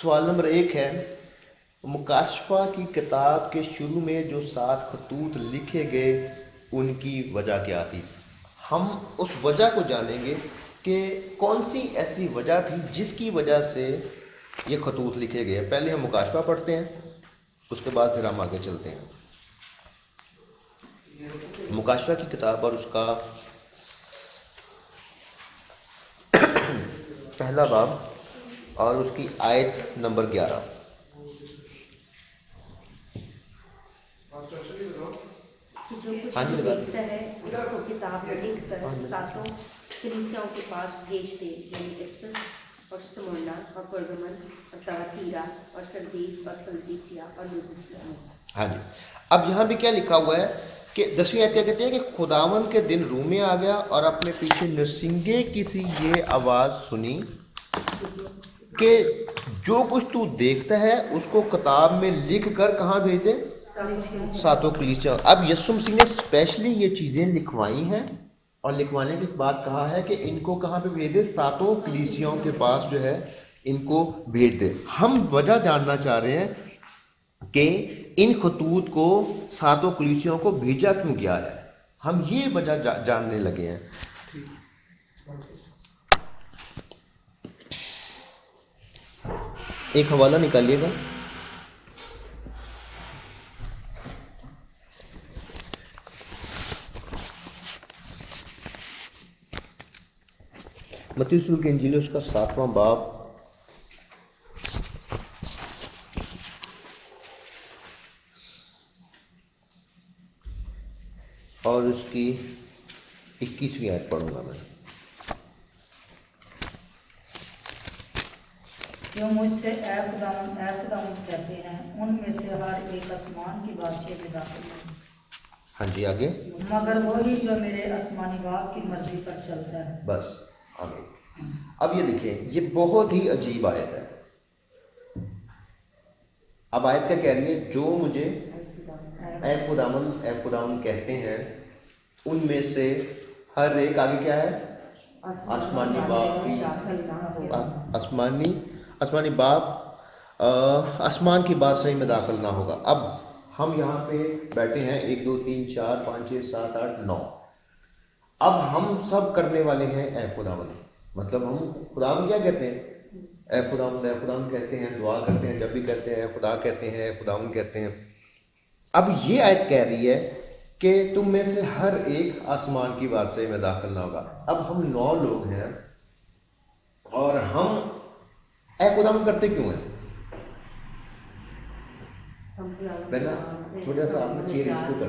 سوال نمبر 1 ہے، مکاشفہ کی کتاب کے شروع میں جو 7 خطوط لکھے گئے ان کی وجہ کیا تھی؟ ہم اس وجہ کو جانیں گے کہ کون سی ایسی وجہ تھی جس کی وجہ سے یہ خطوط لکھے گئے۔ پہلے ہم مکاشفہ پڑھتے ہیں، اس کے بعد پھر ہم آگے چلتے ہیں۔ مکاشفہ کی کتاب اور اس کا پہلا باب اور اس کی آیت نمبر 11۔ کہ جو کچھ تو دیکھتا ہے اس کو کتاب میں لکھ کر 7 کلیسیاؤں کے پاس بھیج دے، یعنی افسس اور سمرنا اور پرگمن اور تھیاتیرا اور سردیس اور فلدلفیا اور لودیکیا۔ ہاں جی، اب یہاں بھی کیا لکھا ہوا ہے کہ 10ویں آیت کیا کہتے ہیں کہ خداوند کے دن روح میں آ گیا اور اپنے پیچھے نرسنگے کسی یہ آواز سنی کہ جو کچھ تو دیکھتا ہے اس کو کتاب میں لکھ کر کہاں بھیج دے؟ 7 کلیسیاں۔ اب یسوع مسیح نے اسپیشلی یہ چیزیں لکھوائی ہیں اور لکھوانے کے بعد کہا ہے کہ ان کو کہاں پہ بھیج دے؟ 7 کلیسیاں کے پاس جو ہے ان کو بھیج دے۔ ہم وجہ جاننا چاہ رہے ہیں کہ ان خطوط کو 7 کلیسیوں کو بھیجا کیوں گیا ہے، ہم یہ وجہ جاننے لگے ہیں۔ ایک حوالہ نکالیے گا۔ متی رسول کی انجیل اس کا 7واں باب اور اس کی 21ویں آیت پڑھوں گا میں۔ جو مجھ سے اے خداوند کہتے ہیں ان میں سے ہر ایک آسمان کی بادشاہی میں داخل ہے، ہاں جی آگے۔ مگر وہی جو میرے آسمانی باپ کی مرضی پر چلتا ہے۔ بس آگے۔ اب یہ دیکھیں، یہ بہت ہی عجیب آیت ہے۔ اب آیت کیا کہہ رہی ہے؟ جو مجھے اے خداوند کہتے ہیں ان میں سے ہر ایک، آگے کیا ہے؟ آسمانی باپ کی آسمانی باپ آسمان کی بادشاہی میں داخل نہ ہوگا۔ اب ہم یہاں پہ بیٹھے ہیں 1 2 3 4 5 6 7 8 9۔ اب ہم سب کرنے والے ہیں اے خداوند، مطلب ہم خداوند کیا کہتے ہیں؟ اے خداوند کہتے ہیں، دعا کرتے ہیں، جب بھی کرتے ہیں اے خدا کہتے ہیں، اے خداوند کہتے ہیں۔ اب یہ آیت کہہ رہی ہے کہ تم میں سے ہر ایک آسمان کی بادشاہی میں داخل نہ ہوگا۔ اب ہم 9 لوگ ہیں اور ہم اے خداوند کرتے کیوں ہیں؟ پہلا تھوڑا سا آپ نے چیئر کو کر،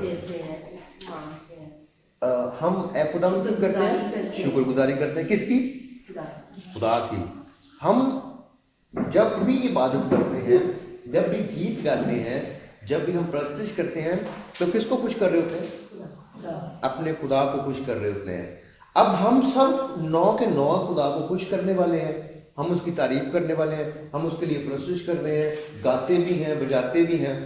ہم اے خداوند کیوں کرتے ہیں؟ شکر گزاری کرتے ہیں، کس کی؟ خدا کی۔ ہم جب بھی عبادت کرتے ہیں، جب بھی گیت گاتے ہیں، جب بھی ہم پرستش کرتے ہیں تو کس کو خوش کر رہے ہوتے ہیں؟ اپنے خدا کو خوش کر رہے ہوتے ہیں۔ اب ہم سب 9 کے 9 خدا کو خوش کرنے والے ہیں، ہم اس کی تعریف کرنے والے ہیں، ہم اس کے لیے پرستش کر رہے ہیں، گاتے بھی ہیں، بجاتے بھی ہیں۔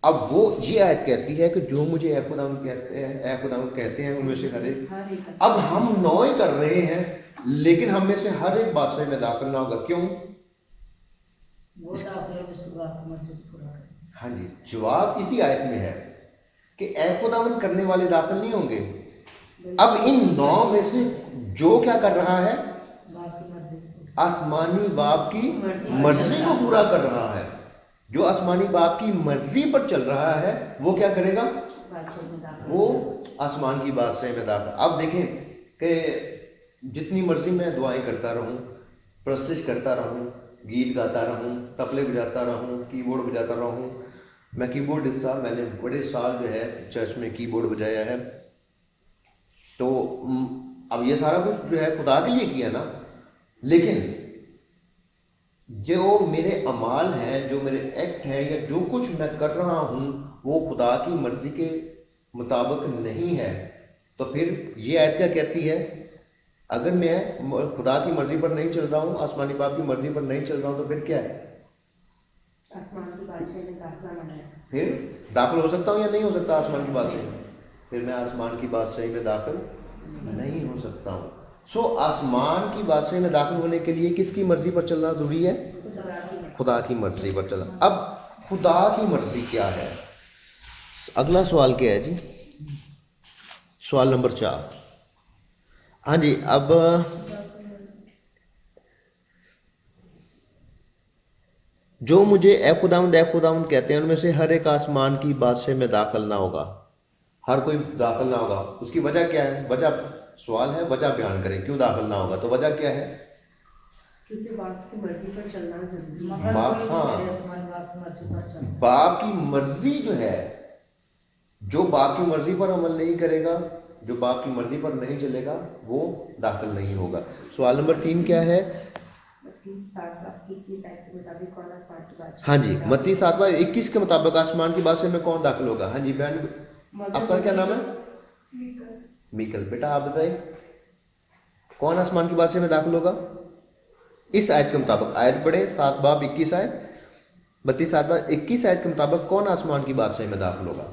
اب وہ یہ آیت کہتی ہے کہ جو مجھے اے خداوند کہتے ہیں ان میں سے ہر ایک۔ اب ہم 9 ہی کر رہے ہیں لیکن ہم میں سے ہر ایک بادشاہی میں داخل نہ ہوگا، کیوں؟ ہاں جی، جواب اسی آیت میں ہے کہ اے خداوند کرنے والے داخل نہیں ہوں گے۔ اب ان 9 میں سے جو کیا کر رہا ہے؟ آسمانی باپ کی مرضی کو پورا کر رہا ہے۔ جو آسمانی باپ کی مرضی پر چل رہا ہے وہ کیا کرے گا؟ وہ آسمان کی بادشاہی میں داخل۔ اب دیکھیں کہ جتنی مرضی میں دعائیں کرتا رہوں، پرستش کرتا رہوں، گیت گاتا رہوں، تبلے بجاتا رہوں، کی بورڈ بجاتا رہوں، میں کی بورڈ تھا، میں نے بڑے سال جو ہے چرچ میں کی بورڈ بجایا ہے، تو اب یہ سارا کچھ جو ہے خدا کے لیے کیا نا، لیکن جو میرے اعمال ہیں، جو میرے ایکٹ ہیں، یا جو کچھ میں کر رہا ہوں وہ خدا کی مرضی کے مطابق نہیں ہے، تو پھر یہ آیت کیا کہتی ہے؟ اگر میں خدا کی مرضی پر نہیں چل رہا ہوں، آسمانی باپ کی مرضی پر نہیں چل رہا ہوں، تو پھر کیا ہے؟ آسمان کی بادشاہی میں داخلہ نہ ہے۔ پھر داخل ہو سکتا ہوں یا نہیں ہو سکتا آسمان کی بادشاہی میں؟ پھر میں آسمان کی بادشاہی میں داخل نہیں ہو سکتا ہوں۔ سو آسمان کی بادشاہی میں داخل ہونے کے لیے کس کی مرضی پر چلنا ضروری ہے؟ खुदा की मर्जी पर चला। अब खुदा की मर्जी क्या है, अगला सवाल क्या है जी, सवाल नंबर 4। हाँ जी, अब जो मुझे ए खुदावंद कहते हैं उनमें से हर एक आसमान की बादशाह में दाखिल ना होगा। हर कोई दाखिल ना होगा, उसकी वजह क्या है? वजह सवाल है, वजह बयान करें क्यों दाखिल ना होगा। तो वजह क्या है? क्योंकि बाप की मर्जी पर चलना जरूरी है। मगर बाप, कोई भी हाँ, मेरे आसमान बाप की मर्जी पर चलता है। बाप की मर्जी जो है, जो बाप की मर्जी पर अमल नहीं करेगा, जो बाप की मर्जी पर नहीं चलेगा, वो दाखिल नहीं होगा। सवाल नंबर 3 क्या है? हाँ जी, मत्ती 7:21 के मुताबिक आसमान की बादशाह में कौन दाखिल होगा? हाँ जी बहन, आपका क्या नाम है? मीकल। बेटा आप बताइए, कौन आसमान की बादशाह में दाखिल होगा इस आयत के मुताबिक? आयत पढ़े, 7:21 आयत, मत्ती 7:21 आयत के मुताबिक कौन आसमान की बादशाह में दाखिल होगा?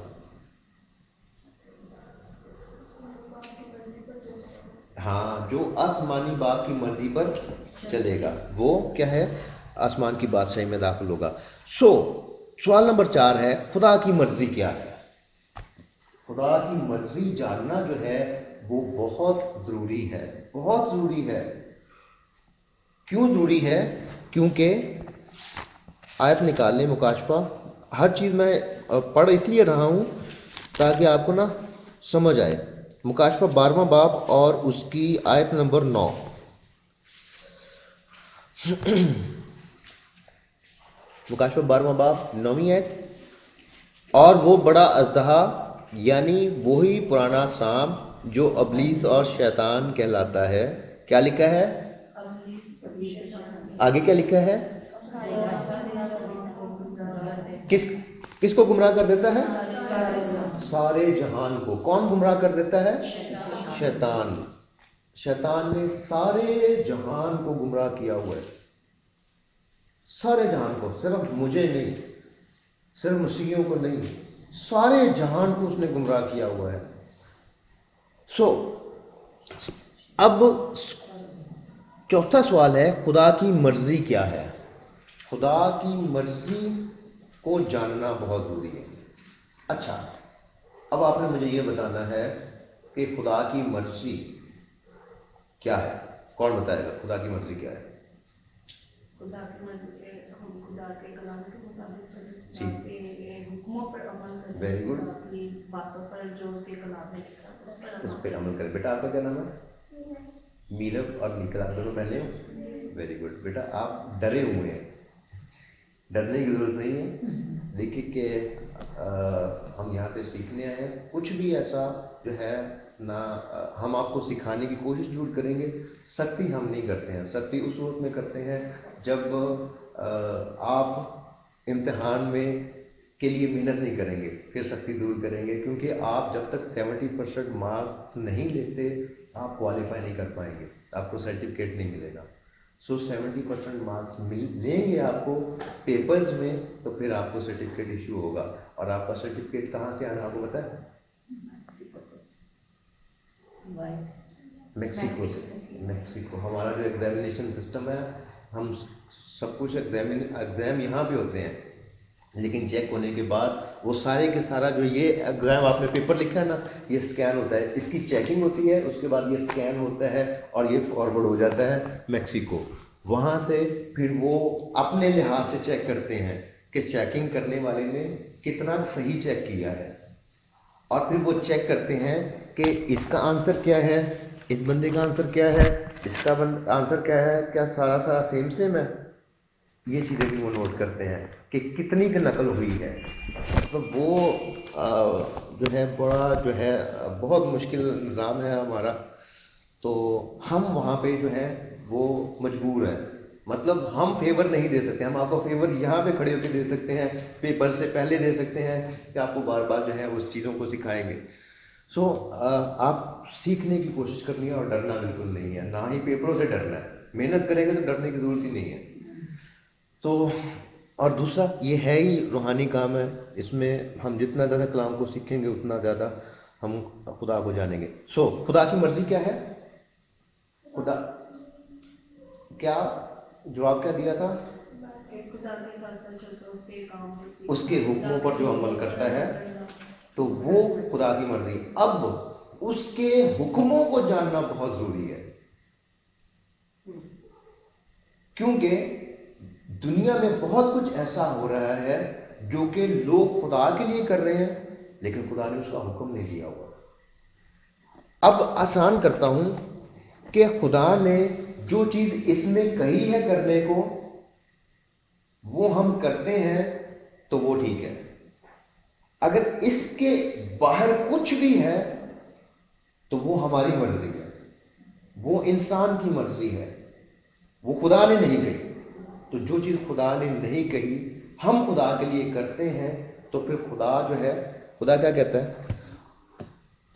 हाँ, जो आसमानी बाप की मर्जी पर चलेगा वो क्या है? आसमान की बादशाही में दाखिल होगा। सवाल नंबर 4 है, खुदा की मर्जी क्या है? खुदा की मर्जी जानना जो है वो बहुत ज़रूरी है, बहुत ज़रूरी है। क्यों ज़रूरी है? क्योंकि आयत निकाल लें, मुकाशफा, हर चीज़ मैं पढ़ इसलिए रहा हूँ ताकि आपको ना समझ आए। मुकाशफा 12वां बाब और उसकी आयत नंबर 9। मुकाशफा 12वां बाब 9वीं आयत। और वो बड़ा अजदहा यानी वही पुराना सांप जो अबलीस और शैतान कहलाता है, क्या लिखा है? आगे क्या लिखा है? किसको गुमराह कर देता है? सारे जहान को। कौन गुमराह कर देता है? शैतान। शैतान ने सारे जहान को गुमराह किया हुआ है, सारे जहान को, सिर्फ मुझे नहीं, सिर्फ मसीहियों को नहीं, सारे जहान को उसने गुमराह किया हुआ है। अब चौथा सवाल है, खुदा की मर्जी क्या है? खुदा की मर्जी को जानना बहुत जरूरी है। अच्छा, अब आपने मुझे ये बताना है कि खुदा की मर्जी क्या है। कौन बताएगा खुदा की मर्जी क्या है? खुदा की मर्जी हम खुदा के कलाम के मुताबिक जी, हुक्मों पर अमल करें। Very good. अपनी बातों पर जो उसके कलाम में लिखा उस पर अमल करें। बेटा आपका क्या नाम है? मीरब और निकल, आप दोनों पहले हो? Very good. बेटा आप डरे हुए हैं, डरने की ज़रूरत नहीं है। देखिए कि हम यहाँ पे सीखने आए हैं, कुछ भी ऐसा जो है ना, हम आपको सिखाने की कोशिश जरूर करेंगे। सख्ती हम नहीं करते हैं, सख्ती उस वक्त में करते हैं जब आप इम्तिहान में के लिए मेहनत नहीं करेंगे, फिर सख्ती दूर करेंगे। क्योंकि आप जब तक 70% मार्क्स नहीं लेते आप क्वालिफाई नहीं कर पाएंगे, आपको सर्टिफिकेट नहीं मिलेगा। 70% मार्क्स लेंगे आपको पेपर्स में, तो फिर आपको सर्टिफिकेट इशू होगा। और आपका सर्टिफिकेट कहाँ से आना आपको पता है? मैक्सिको से। मैक्सिको हमारा जो एग्जामिनेशन सिस्टम है, हम सब कुछ एग्ज़ाम यहाँ पे होते हैं, लेकिन चेक होने के बाद वो सारे के सारा जो ये एग्जाम आपने पेपर लिखा है ना, ये स्कैन होता है, इसकी चेकिंग होती है, उसके बाद ये स्कैन होता है और ये फॉरवर्ड हो जाता है मैक्सिको। वहाँ से फिर वो अपने लिहाज से चेक करते हैं कि चेकिंग करने वाले ने कितना सही चेक किया है, और फिर वो चेक करते हैं कि इसका आंसर क्या है, इस बंदे का आंसर क्या है, इसका आंसर क्या है, क्या सारा सेम है। ये चीज़ें भी वो नोट करते हैं कि कितनी की नकल हुई है। तो वो जो है बड़ा जो है बहुत मुश्किल निज़ाम है हमारा। तो हम वहाँ पे जो है वो मजबूर हैं, मतलब हम फेवर नहीं दे सकते। हम आपको फेवर यहाँ पे खड़े होकर दे सकते हैं, पेपर से पहले दे सकते हैं कि आपको बार बार जो है उस चीज़ों को सिखाएंगे। आप सीखने की कोशिश करनी है और डरना बिल्कुल नहीं है, ना ही पेपरों से डरना है। मेहनत करेंगे तो डरने की ज़रूरत ही नहीं है। तो और दूसरा ये है ही रूहानी काम है, इसमें हम जितना ज़्यादा कलाम को सीखेंगे उतना ज़्यादा हम खुदा को जानेंगे। खुदा की मर्ज़ी क्या है? खुदा क्या जवाब क्या दिया था? اس کے حکموں پر جو عمل کرتا ہے تو وہ خدا کی مرضی. اب اس کے حکموں کو جاننا بہت ضروری ہے، کیونکہ دنیا میں بہت کچھ ایسا ہو رہا ہے جو کہ لوگ خدا کے لیے کر رہے ہیں لیکن خدا نے اس کا حکم نہیں دیا ہوا. اب آسان کرتا ہوں کہ خدا نے جو چیز اس میں کہی ہے کرنے کو وہ ہم کرتے ہیں تو وہ ٹھیک ہے. اگر اس کے باہر کچھ بھی ہے تو وہ ہماری مرضی ہے، وہ انسان کی مرضی ہے، وہ خدا نے نہیں کہی. تو جو چیز خدا نے نہیں کہی ہم خدا کے لیے کرتے ہیں تو پھر خدا جو ہے، خدا کیا کہتا ہے؟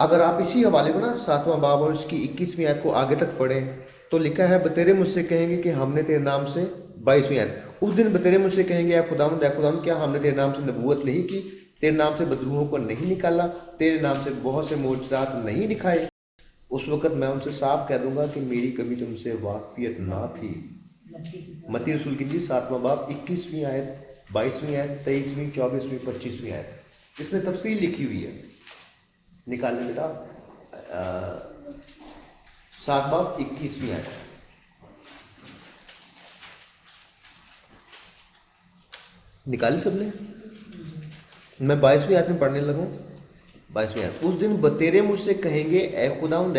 اگر آپ اسی حوالے کو نا 7واں باب اور اس کی 21ویں آیت کو آگے تک پڑھیں تو لکھا ہے بتیرے مجھ سے کہیں گے کہ ہم نے تیرے نام سے 22ویں آیت، اس دن بتیرے مجھ سے کہیں گے اے خداوند کیا ہم نے تیرے نام سے نبوت نہیں کی، تیرے نام سے بدروحوں کو نہیں نکالا، تیرے نام سے بہت سے معجزات نہیں دکھائے؟ اس وقت میں ان سے صاف کہہ دوں گا کہ میری کبھی تم سے واقفیت نہ تھی. متی رسول کی 7واں باب 21ویں آیت، 22ویں آیت، 23ویں، 24ویں، 25ویں آیت، اس میں تفصیل لکھی ہوئی ہے. نکال لیں بیٹا 7 باب 21ویں آیت. نکالی سب نے؟ میں 22ویں آیت میں پڑھنے لگوں. 22ویں آیت، اس دن بتیرے مجھ سے کہیں گے اے خداوند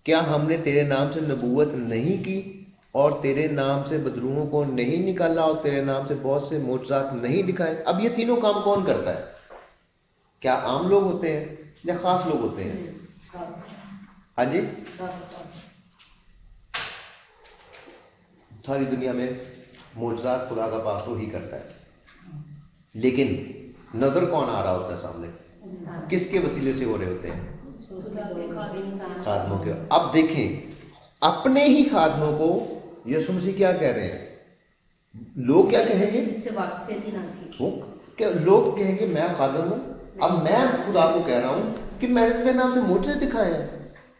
کیا ہم نے تیرے نام سے نبوت نہیں کی اور تیرے نام سے بدروحوں کو نہیں نکالا اور تیرے نام سے بہت سے معجزات نہیں دکھائے؟ اب یہ تینوں کام کون کرتا ہے؟ کیا عام لوگ ہوتے ہیں یا خاص لوگ ہوتے ہیں؟ ہاں جی، ساری دنیا میں معجزات خدا کا پاسو ہی کرتا ہے، لیکن نظر کون آ رہا ہوتا ہے سامنے؟ کس کے وسیلے سے ہو رہے ہوتے ہیں؟ خادموں کے. اب دیکھیں اپنے ہی خادموں کو یسوع مسیح کیا کہہ رہے ہیں؟ لوگ کیا کہیں گے؟ لوگ کہیں گے میں خادم ہوں. اب میں خدا کو کہہ رہا ہوں کہ میں نے تو تیرے نام سے معجزے دکھائے ہیں،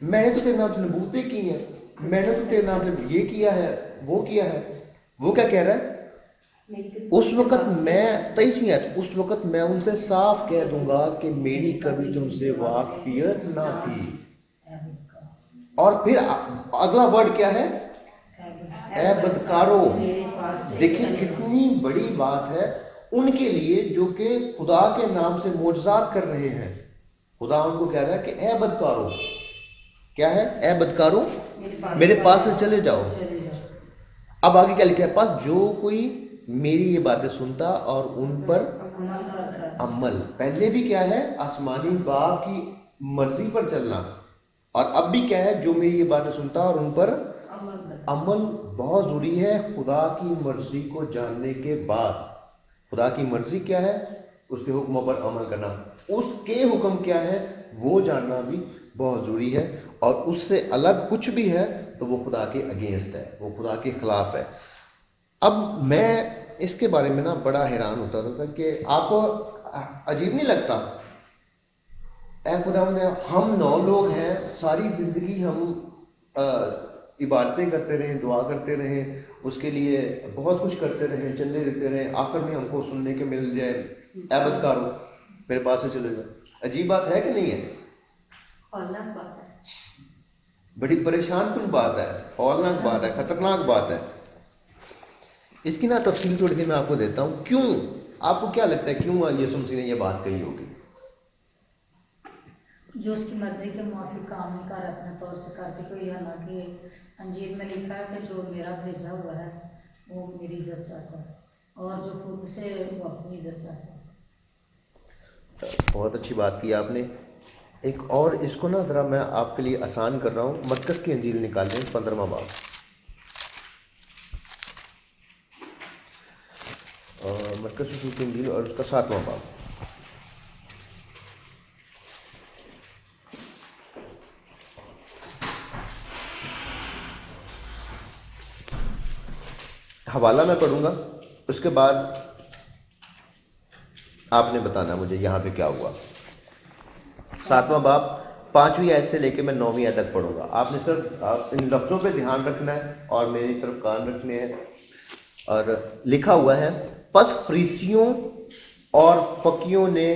میں نے تو تیرے نام سے نبوتیں کی ہیں، میں نے تو تیرے نام سے یہ کیا ہے وہ کیا ہے. وہ کیا کہہ رہا ہے؟ اس وقت میں 23ویں آیت، اس وقت میں ان سے صاف کہہ دوں گا کہ میری کبھی تم سے واقفیت نہ تھی. اور پھر اگلا ورڈ کیا ہے؟ اے بدکارو. دیکھیں کتنی بڑی بات ہے ان کے لیے جو کہ خدا کے نام سے معجزات کر رہے ہیں. خدا ان کو کہہ رہا ہے کہ اے بدکارو، کیا ہے؟ اے بدکارو میرے پاس سے چلے جاؤ. اب آگے کیا لکھا ہے؟ پاس جو کوئی میری یہ باتیں سنتا اور ان پر عمل. پہلے بھی کیا ہے؟ آسمانی باپ کی مرضی پر چلنا، اور اب بھی کیا ہے؟ جو میری یہ باتیں سنتا اور ان پر عمل. بہت ضروری ہے خدا کی مرضی کو جاننے کے بعد. خدا کی مرضی کیا ہے؟ اس کے حکموں پر عمل کرنا. اس کے حکم کیا ہے وہ جاننا بھی بہت ضروری ہے، اور اس سے الگ کچھ بھی ہے تو وہ خدا کے اگینسٹ ہے، وہ خدا کے خلاف ہے. اب میں اس کے بارے میں نا بڑا حیران ہوتا تھا کہ آپ کو عجیب نہیں لگتا؟ اے خداوند ہم 9 لوگ ہیں، ساری زندگی ہم عبادتیں کرتے رہیں، دعا کرتے رہیں، اس کے لیے بہت کچھ کرتے رہیں، چلے دیتے رہیں، آخر میں ہم کو سننے کے مل جائے اے بدکارو میرے پاس سے چلے جاؤ. عجیب بات ہے کہ نہیں ہے؟ بڑی پریشان کن بات ہے، ہولناک بات ہے، خطرناک بات ہے. اس کی نا تفصیل تھوڑی سی میں آپ کو دیتا ہوں. کیوں؟ آپ کو کیا لگتا ہے کیوں یسوع مسیح نے یہ بات کہی ہوگی؟ جو اس کی مرضی کے موافق کام نہیں کر اپنے طور سے کرتے کوئی، حالانکہ انجیل میں لکھا ہے کہ جو میرا بھیجا ہوا ہے وہ میری عزت چاہتا ہے، اور جو خود سے وہ اپنی عزت چاہتا ہے. بہت اچھی بات کی آپ نے. ایک اور اس کو نا ذرا میں آپ کے لیے آسان کر رہا ہوں. متیس کی انجیل نکال لیں 15واں باب. متیس رسول کی انجیل اور اس کا 7واں باب. حوالہ میں پڑھوں گا، اس کے بعد آپ نے بتانا مجھے یہاں پہ کیا ہوا. 7واں باب 5ویں آیت سے لے کے میں 9ویں آیت تک پڑھوں گا. آپ نے صرف ان لفظوں پہ دھیان رکھنا ہے اور میری طرف کان رکھنے ہیں. और लिखा हुआ है, पस फरीसियों और फकीयों ने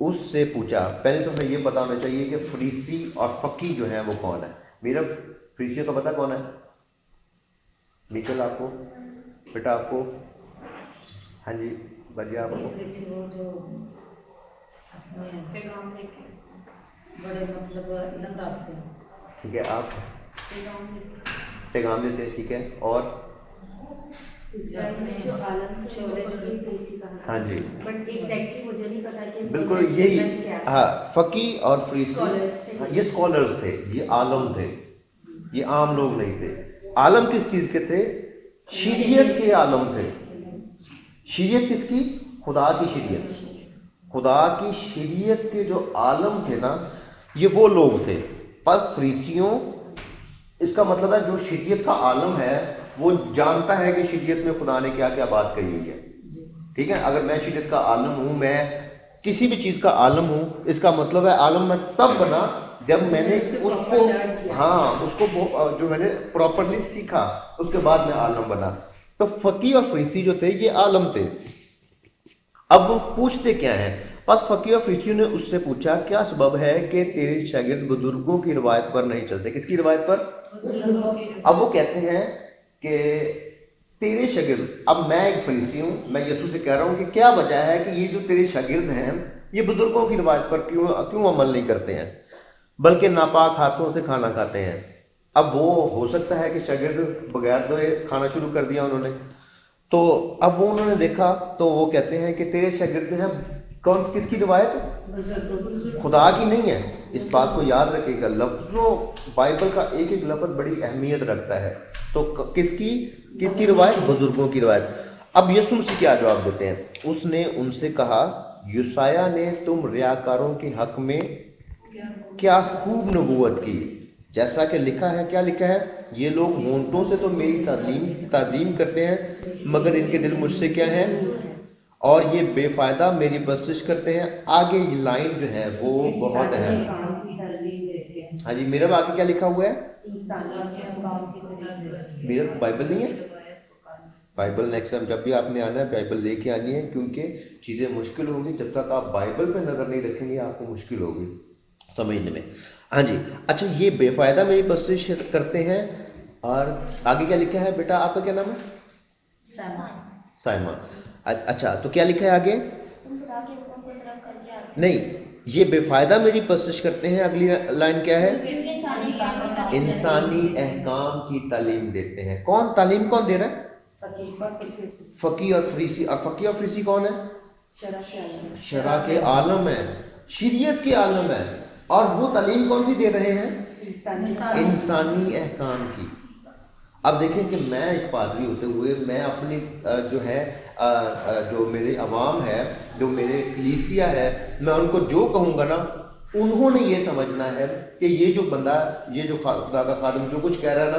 उससे पूछा। पहले तो हमें ये पता होना चाहिए कि फरीसी और फकी जो है वो कौन है। मेरा फरीसियों का पता कौन है? निकल आपको, बेटा आपको? हाँ जी बजिए आपको। कृषि वो जो अपने बड़े मतलब इलम रखते हैं। ठीक है, आप पैगाम देते हैं, ठीक है। और जो आलम थे उनको फरीसी कहा। हाँ जी, बट एग्जैक्टली मुझे नहीं पता कि बिल्कुल यही। difference क्या है। हाँ, फकी और फरीसी, Scholars थे। हाँ, ये स्कॉलर्स थे, ये आलम थे, ये आम लोग नहीं थे। आलम किस चीज़ के थे? शरीयत के आलम थे। शरीयत किसकी? खुदा की शरीयत। खुदा की शरीयत के जो आलम थे ना, ये वो लोग थे। पर फरीसियों, इसका मतलब है जो शरीयत का आलम है वो जानता है कि शरीयत में खुदा ने क्या क्या बात कही हुई है। ठीक है, अगर मैं शरीयत का आलम हूँ, मैं किसी भी चीज़ का आलम हूँ, इसका मतलब है आलम मैं तब बना जब मैंने उसको, हाँ, उसको जो मैंने प्रॉपरली सीखा, उसके बाद मैं आलम बना। तो फकी और फरीसी जो थे ये आलम थे। अब वो पूछते क्या है? बस फकी और फरीसियों ने उससे पूछा, क्या सबब है कि तेरे शागिर्द बुजुर्गों की रिवायत पर नहीं चलते? किसकी रिवायत पर? अब वो कहते हैं कि तेरे शागिर्द, अब मैं एक फरीसी हूँ, मैं यीशु से कह रहा हूँ कि क्या वजह है कि ये जो तेरे शागिर्द हैं ये बुजुर्गों की रिवायत पर क्यों अमल नहीं करते हैं, बल्कि नापाक हाथों से खाना खाते हैं। अब वो हो सकता है कि शागिर्द बगैर धोए खाना शुरू कर दिया उन्होंने। तो अब वो उन्होंने देखा तो वो कहते हैं कि तेरे शागिर्द हैं, कौन, किसकी रिवायत? खुदा की नहीं है। इस बात को याद रखिएगा, लफ्जों, बाइबल का एक एक लफ्ज बड़ी अहमियत रखता है। तो किसकी किसकी रिवायत? बुजुर्गों की रिवायत। अब यीशु मसीह क्या जवाब देते हैं? उसने उनसे कहा, यूसाया ने तुम रियाकारों के हक में क्या खूब नबूवत की, जैसा कि लिखा है। क्या लिखा है? ये लोग होंठों से तो मेरी ताजीम करते हैं, मगर इनके दिल मुझसे क्या है, और ये बेफायदा मेरी परस्तिश करते हैं। आगे ये लाइन जो है वो बहुत अहम है। हाँ जी, मेरा आगे क्या लिखा हुआ है? मेरा बाइबल नहीं है। बाइबल नेक्स्ट टाइम जब भी आपने आना है बाइबल लेके आनी है, क्योंकि चीज़ें मुश्किल होंगी। जब तक आप बाइबल पे नज़र नहीं रखेंगे आपको मुश्किल होगी समझने में। हाँ जी, अच्छा, ये बेफायदा मेरी परस्तिश करते हैं। और आगे क्या लिखा है बेटा? आपका क्या नाम है? साइमा। अच्छा, तो क्या लिखा है आगे? नहीं, ये बेफायदा मेरी परस्तिश करते हैं। अगली लाइन क्या है? इंसानी अहकाम की तालीम देते हैं। कौन तालीम कौन दे रहा है? फकी और फरीसी। और फकी और फरीसी कौन है? शरा के आलम है, शरीयत के आलम है। और वो तालीम कौन सी दे रहे हैं? इंसानी अहकाम की। अब देखें कि मैं एक पादरी होते हुए मैं अपनी जो है जो मेरे अवाम है, जो मेरे कलीसिया है, मैं उनको जो कहूँगा ना, उन्होंने ये समझना है कि ये जो बंदा, ये जो खुदा का खादिम जो कुछ कह रहा है ना,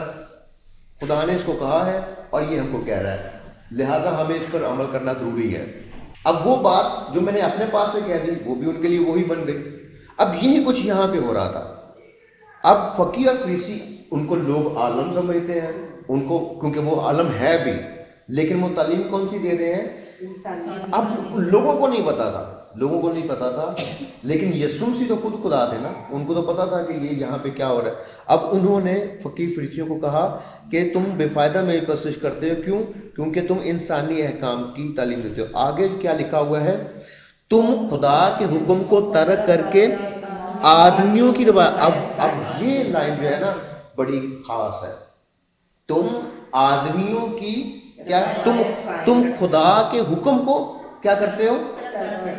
खुदा ने इसको कहा है और ये हमको कह रहा है, लिहाजा हमें इस पर अमल करना ज़रूरी है। अब वो बात जो मैंने अपने पास से कह दी वो भी उनके लिए वही बन गई। अब यही कुछ यहाँ पे हो रहा था। अब फकी और फरीसी, उनको लोग आलम समझते हैं उनको, क्योंकि वो आलम है भी, लेकिन वो तालीम कौन सी दे रहे हैं? अब लोगों को नहीं पता था, लोगों को नहीं पता था, लेकिन यीशु मसीह तो खुद खुदा थे ना, उनको तो पता था कि ये यहाँ पे क्या हो रहा है। अब उन्होंने फकीर फरीसियों को कहा कि तुम बेफायदा मेरी परस्तिश करते हो। क्यों? क्योंकि तुम इंसानी अहकाम की तालीम देते हो। आगे क्या लिखा हुआ है? तुम खुदा के हुक्म को तर्क करके आदमियों की रिवायत। अब ये लाइन जो है ना बड़ी खास है। तुम आदमियों की क्या, तुम खुदा के हुक्म को क्या करते हो?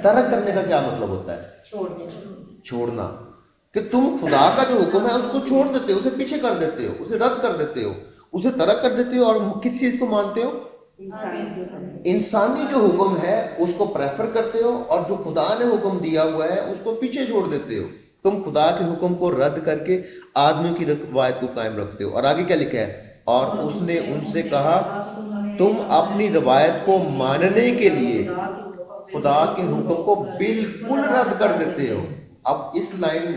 तर्क करने का क्या मतलब होता है? छोड़ना। कि तुम खुदा का जो हुक्म है उसको छोड़ देते हो, उसे पीछे कर देते हो, उसे रद्द कर देते हो, उसे तर्क कर देते हो, और किस चीज को मानते हो? इंसानी जो हुक्म है उसको प्रेफर करते हो, और जो खुदा ने हुक्म दिया हुआ है उसको पीछे छोड़ देते हो। तुम खुदा के हुक्म को रद्द करके आदमियों की रवायत को कायम रखते हो। और आगे क्या लिखा है? और उसने उनसे कहा, तुम अपनी रवायत को मानने के लिए खुदा के हुक्म को बिल्कुल रद्द कर देते हो। اب اس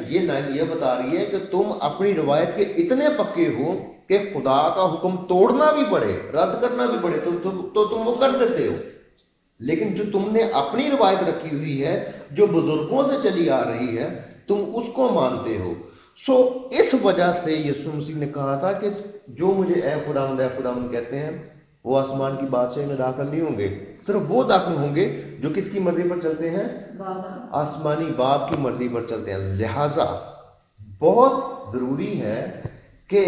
یہ لائن یہ بتا رہی ہے کہ تم اپنی روایت کے اتنے پکے ہو کہ خدا کا حکم توڑنا بھی پڑے، رد کرنا بھی پڑے تو تم وہ کر دیتے ہو، لیکن جو تم نے اپنی روایت رکھی ہوئی ہے جو بزرگوں سے چلی آ رہی ہے تم اس کو مانتے ہو۔ سو اس وجہ سے یسوع مسیح نے کہا تھا کہ جو مجھے اے خداوند کہتے ہیں وہ آسمان کی بادشاہی میں داخل نہیں ہوں گے، صرف وہ داخل ہوں گے جو کس کی مرضی پر چلتے ہیں؟ آسمانی باپ کی مرضی پر چلتے ہیں۔ لہٰذا بہت ضروری ہے کہ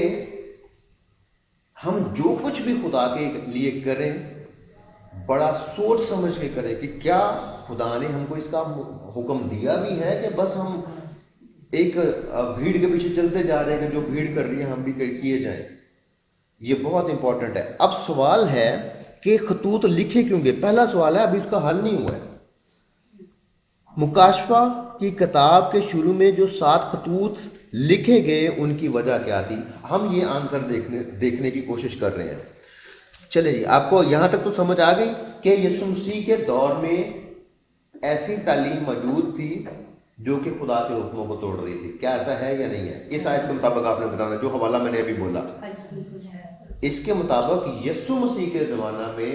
ہم جو کچھ بھی خدا کے لیے کریں بڑا سوچ سمجھ کے کریں کہ کیا خدا نے ہم کو اس کا حکم دیا بھی ہے کہ بس ہم ایک بھیڑ کے پیچھے چلتے جا رہے ہیں کہ جو بھیڑ کر رہی ہے ہم بھی کیے جائیں۔ یہ بہت امپورٹنٹ ہے۔ اب سوال ہے کہ خطوط لکھے کیوں گے؟ پہلا سوال ہے، ابھی اس کا حل نہیں ہوا ہے۔ مکاشفہ کی کتاب کے شروع میں جو 7 خطوط لکھے گئے ان کی وجہ کیا تھی؟ ہم یہ آنسر دیکھنے کی کوشش کر رہے ہیں۔ چلے جی، آپ کو یہاں تک تو سمجھ آ گئی کہ یسوع مسیح کے دور میں ایسی تعلیم موجود تھی جو کہ خدا کے حکموں کو توڑ رہی تھی۔ کیا ایسا ہے یا نہیں ہے؟ اس آیت کے مطابق آپ نے بتانا، جو حوالہ میں نے ابھی بولا اس کے مطابق یسوع مسیح کے زمانہ میں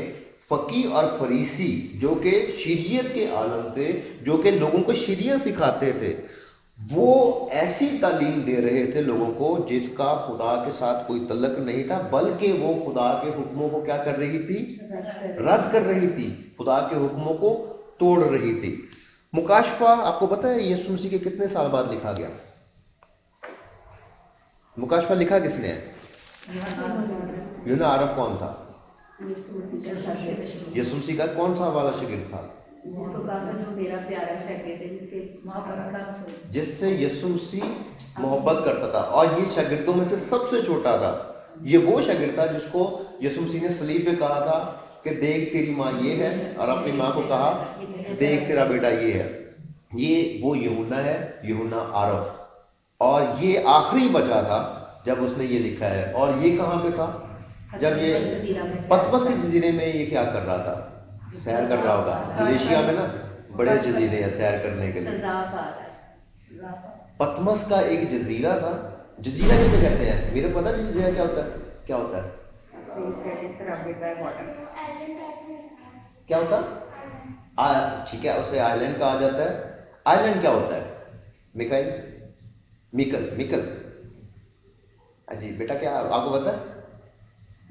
فقیہ اور فریسی جو کہ شریعت کے عالم تھے، جو کہ لوگوں کو شریعت سکھاتے تھے، وہ ایسی تعلیم دے رہے تھے لوگوں کو جس کا خدا کے ساتھ کوئی تعلق نہیں تھا، بلکہ وہ خدا کے حکموں کو کیا کر رہی تھی؟ رد کر رہی تھی، خدا کے حکموں کو توڑ رہی تھی۔ مکاشفہ آپ کو پتہ ہے یسوع مسیح کے کتنے سال بعد لکھا گیا؟ مکاشفہ لکھا کس نے ہے؟ یوحنا عرب کون تھا؟ یسوع مسیح کا کون سا والا شاگرد تھا؟ جس سے یسوع مسیح محبت کرتا تھا، اور یہ شاگردوں میں سے سب سے چھوٹا تھا۔ یہ وہ شاگرد تھا جس کو یسوع مسیح نے صلیب پہ کہا تھا کہ دیکھ تیری ماں یہ ہے، اور اپنی ماں کو کہا دیکھ تیرا بیٹا یہ ہے۔ یہ وہ یوحنا ہے، یوحنا عرب، اور یہ آخری بچہ تھا جب اس نے یہ لکھا ہے۔ اور یہ کہاں پہ تھا؟ جب یہ پطمس کے جزیرے میں یہ کیا کر رہا تھا؟ سیر کر رہا ہوگا۔ ملیشیا میں نا بڑے جزیرے ہیں سیر کرنے کے لیے۔ پطمس کا ایک جزیرہ تھا۔ جزیرہ کسے کہتے ہیں؟ میرے پتہ نہیں جزیرہ کیا ہوتا ہے؟ کیا ہوتا ہے؟ کیا ہوتا ہے؟ ٹھیک ہے، اسے آئی لینڈ کہا جاتا ہے۔ آئی لینڈ کیا ہوتا ہے میکائل؟ میکل جی بیٹا، کیا آپ کو پتا ہے؟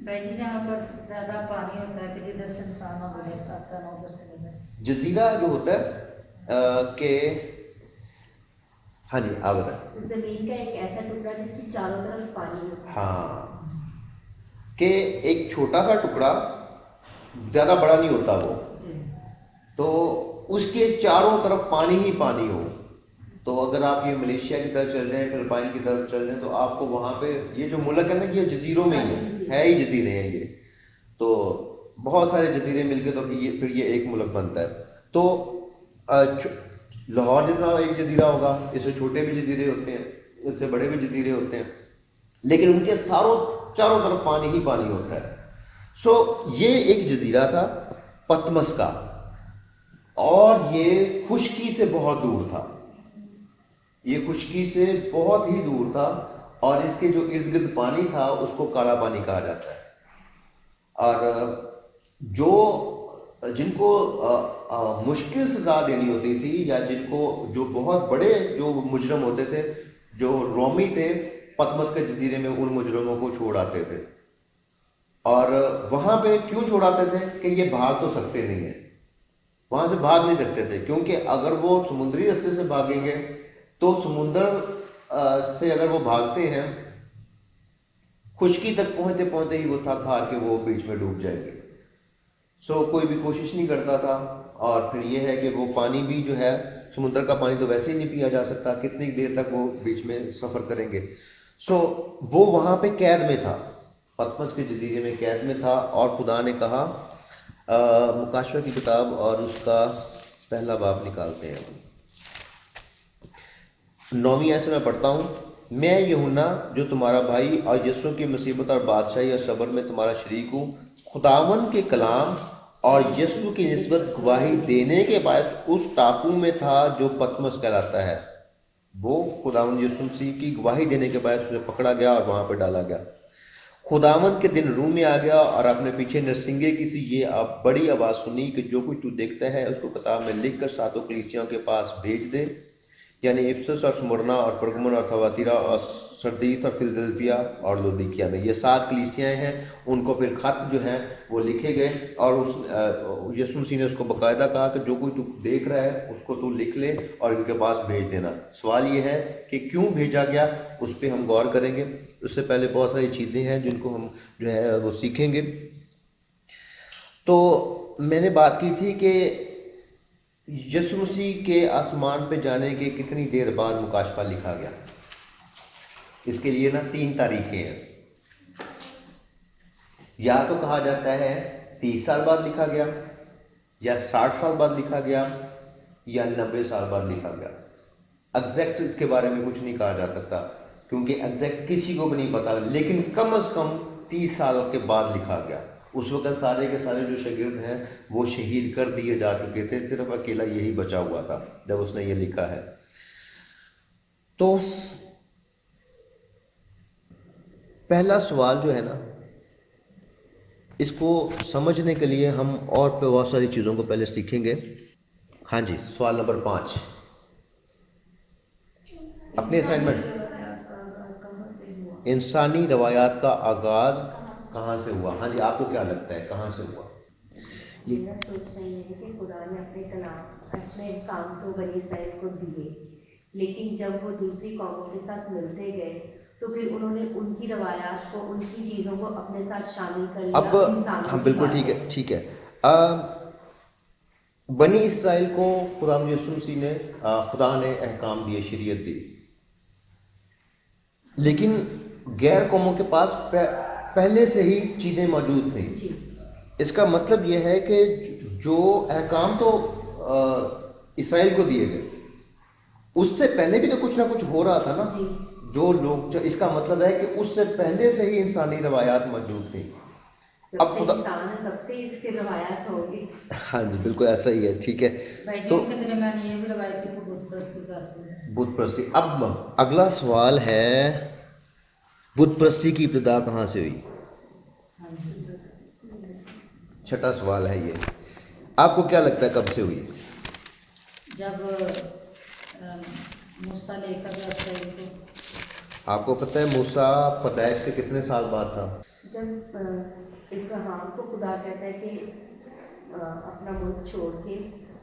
بھائی جی جہاں پر زیادہ پانی ہوتا ہے کہ جدھر سے انسان ادھر سے آتا ہے ادھر سے جزیرہ جو ہوتا ہے کہ ہاں جی آپ بتائیں۔ زمین کا ایک ایسا ٹکڑا جس کی چاروں طرف پانی ہوتا ہے۔ ہاں، کہ ایک چھوٹا سا ٹکڑا، زیادہ بڑا نہیں ہوتا وہ، تو اس کے چاروں طرف پانی ہی پانی ہو۔ تو اگر آپ یہ ملیشیا کی طرف چل جائیں، فلپائن کی طرف چل جائیں، تو آپ کو وہاں پہ یہ جو ملک ہے نا یہ جزیروں میں ہی ہے ہی جزیرے ہیں یہ، تو بہت سارے جزیرے مل کے تو پھر یہ ایک ملک بنتا ہے۔ تو لاہور جتنا ایک جزیرہ ہوگا، اس سے چھوٹے بھی جزیرے ہوتے ہیں، اس سے بڑے بھی جزیرے ہوتے ہیں، لیکن ان کے چاروں طرف پانی ہی پانی ہوتا ہے۔ سو یہ ایک جزیرہ تھا پطمس کا، اور یہ خشکی سے بہت دور تھا، یہ خشکی سے بہت ہی دور تھا، اور اس کے جو ارد گرد پانی تھا اس کو کالا پانی کہا جاتا ہے۔ اور جن کو مشکل سزا دینی ہوتی تھی، یا جن کو جو بہت بڑے جو مجرم ہوتے تھے، جو رومی تھے، پطمس کے جزیرے میں ان مجرموں کو چھوڑ آتے تھے۔ اور وہاں پہ کیوں چھوڑ آتے تھے؟ کہ یہ بھاگ تو سکتے نہیں ہیں، وہاں سے بھاگ نہیں سکتے تھے، کیونکہ اگر وہ سمندری راستے سے بھاگیں گے تو سمندر سے اگر وہ بھاگتے ہیں خشکی تک پہنچتے پہنچتے ہی وہ تھک ہار کے وہ بیچ میں ڈوب جائیں گے۔ سو کوئی بھی کوشش نہیں کرتا تھا، اور پھر یہ ہے کہ وہ پانی بھی جو ہے سمندر کا پانی تو ویسے ہی نہیں پیا جا سکتا، کتنی دیر تک وہ بیچ میں سفر کریں گے۔ سو وہ وہاں پہ قید میں تھا، پطمس کے جزیرے میں قید میں تھا، اور خدا نے کہا، مکاشفہ کی کتاب اور اس کا پہلا باب نکالتے ہیں، 9ویں آیت سے میں پڑھتا ہوں۔ میں یوحنا جو تمہارا بھائی اور یسوع کی مصیبت اور بادشاہی اور صبر میں تمہارا شریک ہوں، خداوند کے کلام اور یسوع کی نسبت گواہی دینے کے باعث اس ٹاپو میں تھا جو پطمس کہلاتا ہے۔ वो खुदावंद यीशु मसीह की गवाही देने के बाद उसे पकड़ा गया और वहाँ पर डाला गया। खुदावंद के दिन रूम में आ गया और अपने पीछे नरसिंगे की सी ये अब बड़ी आवाज़ सुनी कि जो कुछ तू देखता है उसको किताब में लिख कर 7 कलीसियाओं के पास भेज दे, यानी इफिसस और स्मुरना और परगमुन और थुआतीरा और सरदीस और फिलदेल्फिया और लौदीकिया में, ये 7 कलीसियाएँ हैं। उनको फिर खत जो हैं वो लिखे गए और उस यीशु मसीह ने उसको बाकायदा कहा कि जो कोई तू देख रहा है उसको तू लिख ले और इनके पास भेज देना। सवाल ये है कि क्यों भेजा गया, उस पर हम गौर करेंगे। उससे पहले बहुत सारी चीज़ें हैं जिनको हम जो है वो सीखेंगे। तो मैंने बात की थी कि यीशु मसीह के आसमान पे जाने के कितनी देर बाद मुकाशफा लिखा गया। इसके लिए ना 3 तारीखें हैं। या तो कहा जाता है 30 साल बाद लिखा गया, या 60 साल बाद लिखा गया, या 90 साल बाद लिखा गया। एग्जैक्ट इसके बारे में कुछ नहीं कहा जा सकता क्योंकि एग्जैक्ट किसी को भी नहीं पता, लेकिन कम से कम 30 साल के बाद लिखा गया। उस वक्त सारे के सारे जो शागिर्द हैं वो शहीद कर दिए जा चुके थे, सिर्फ अकेला यही बचा हुआ था जब उसने ये लिखा है। तो पहला सवाल जो है ना, इसको समझने के लिए हम और पे बहुत सारी चीज़ों को पहले सीखेंगे। हाँ जी, सवाल नंबर 5 अपनी असाइनमेंट, इंसानी रवायात का आगाज़ कहाँ से हुआ? हाँ जी, आपको क्या लगता है कहाँ से हुआ? मेरा सोचना ये है कि खुदा ने अपने काम तो बनी इसराइल को दिए, लेकिन जब वो दूसरी कौमों के साथ मिलते गए तो फिर उन्होंने उनकी रवायात को, उनकी चीज़ों को अपने साथ शामिल कर लिया। अब हाँ बिल्कुल ठीक है। बनी इसराइल को खुदा यीशु मसीह ने खुदा ने अहकाम दिए, शरीयत दी, लेकिन गैर कौमों के पास पहले से ही चीज़ें मौजूद थी। इसका मतलब यह है कि जो अहकाम तो इसराइल को दिए गए, उससे पहले भी तो कुछ ना कुछ हो रहा था ना। जो लोग, जो इसका मतलब है कि उससे पहले से ही इंसानी रवायात मौजूद थी। अब खुदा तब से इसकी रवायात होगी। हाँ जी बिल्कुल ऐसा ही है, ठीक है। तो बुत परस्ती। अब अगला सवाल है, बुत परस्ती की इब्तिदा कहाँ से हुई? छठा सवाल है ये। आपको क्या लगता है कब से हुई? जब मूसा लेकर गया। आपको पता है मूसा पैदाइश के कितने साल बाद था? जब इब्राहिम को खुदा कहता है कि अपना मुल्क छोड़ के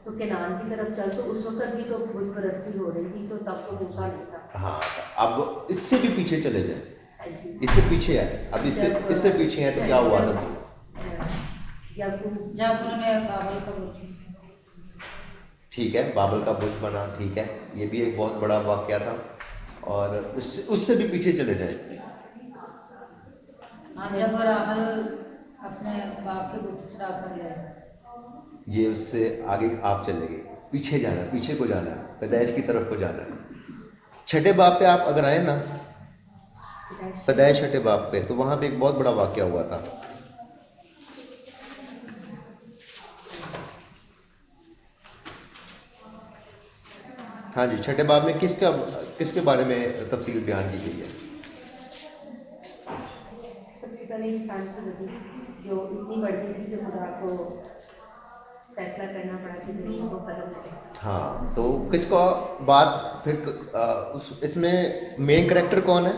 तो केनान की तरफ चल, तो उस वक्त भी तो बुत परस्ती हो रही थी, तो तब तो मूसा नहीं था। हाँ, अब इससे भी पीछे चले जाए, इससे पीछे है, अब इससे पीछे है तो क्या हुआ था? जब उन्होंने बाबल का बुर्ज, ठीक है, बाबल का बुर्ज बना, ठीक है, ये भी एक बहुत बड़ा वाकया था। और उससे भी पीछे चले जाए, जब राहल अपने बाप के बुत चुरा कर ले, ये उससे आगे आप चलेंगे, पीछे जाना है, पीछे को जाना है, पैदाइश की तरफ को जाना है। छठे बाप पे आप अगर आए ना, पैदाइश छठे बाप पे, तो वहाँ पे एक बहुत बड़ा वाकया हुआ था। हाँ जी, छठे बाब में किसके बारे में तफसील बयान की गई है? सबसे पहले इंसान की गति जो इतनी बढ़ती थी कि खुदा को फैसला करना पड़ा कि ज़मीन को खत्म करें। हाँ, तो किसका बात फिर इसमें मेन कैरेक्टर कौन है?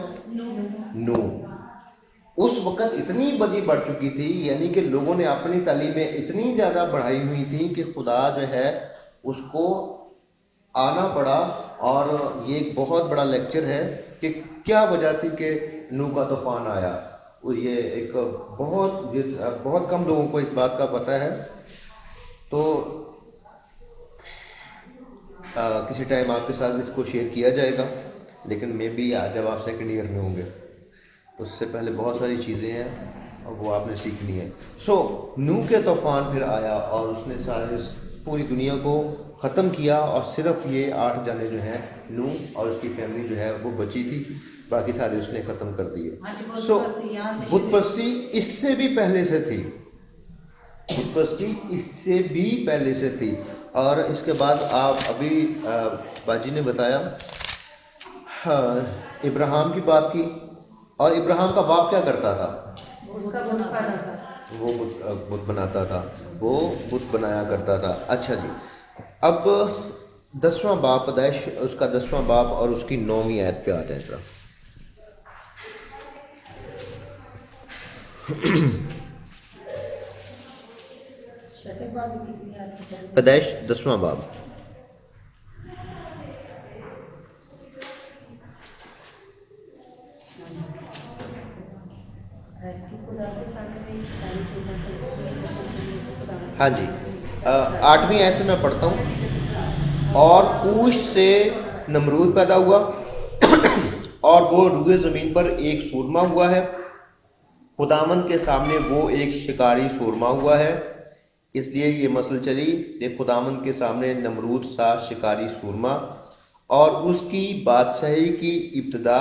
नूह। उस वक़्त इतनी बदी बढ़ चुकी थी, यानी कि लोगों ने अपनी तालीमें इतनी ज़्यादा बढ़ाई हुई थी कि खुदा जो है उसको आना पड़ा। और ये एक बहुत बड़ा लेक्चर है कि क्या वजह थी कि नूह का तूफान आया। ये एक बहुत कम लोगों को इस बात का पता है। तो किसी टाइम आपके साथ इसको शेयर किया जाएगा, लेकिन मे बी जब आप सेकंड ईयर में होंगे, उससे पहले बहुत सारी चीज़ें हैं और वो आपने सीखनी है। नूह के तूफान फिर आया और उसने पूरी दुनिया को ख़त्म किया, और सिर्फ ये 8 जाने जो हैं, नूह और उसकी फैमिली जो है वो बची थी, बाकी सारे उसने ख़त्म कर दिए। बुत परस्ती इससे भी पहले से थी, बुत परस्ती इससे भी पहले से थी। और इसके बाद आप अभी बाजी ने बताया ہاں ابراہیم کی بات کی، اور ابراہیم کا باپ کیا کرتا تھا؟ اس کا بت بنا تھا. وہ بت بناتا تھا، وہ بت بنایا کرتا تھا. اچھا جی، اب 10واں باب پیدائش اس کا 10واں باب اور اس کی 9ویں آیت پہ آتے ہیں ذرا. چھٹے باب کی کتنی آیت ہے؟ پیدائش 10واں باب. ہاں جی، 8ویں آیت سے میں پڑھتا ہوں. اور کوش سے نمرود پیدا ہوا اور وہ روئے زمین پر ایک سورما ہوا ہے. خداوند کے سامنے وہ ایک شکاری سورما ہوا ہے. اس لیے یہ مسل چلی کہ خداوند کے سامنے نمرود سا شکاری سورما، اور اس کی بادشاہی کی ابتدا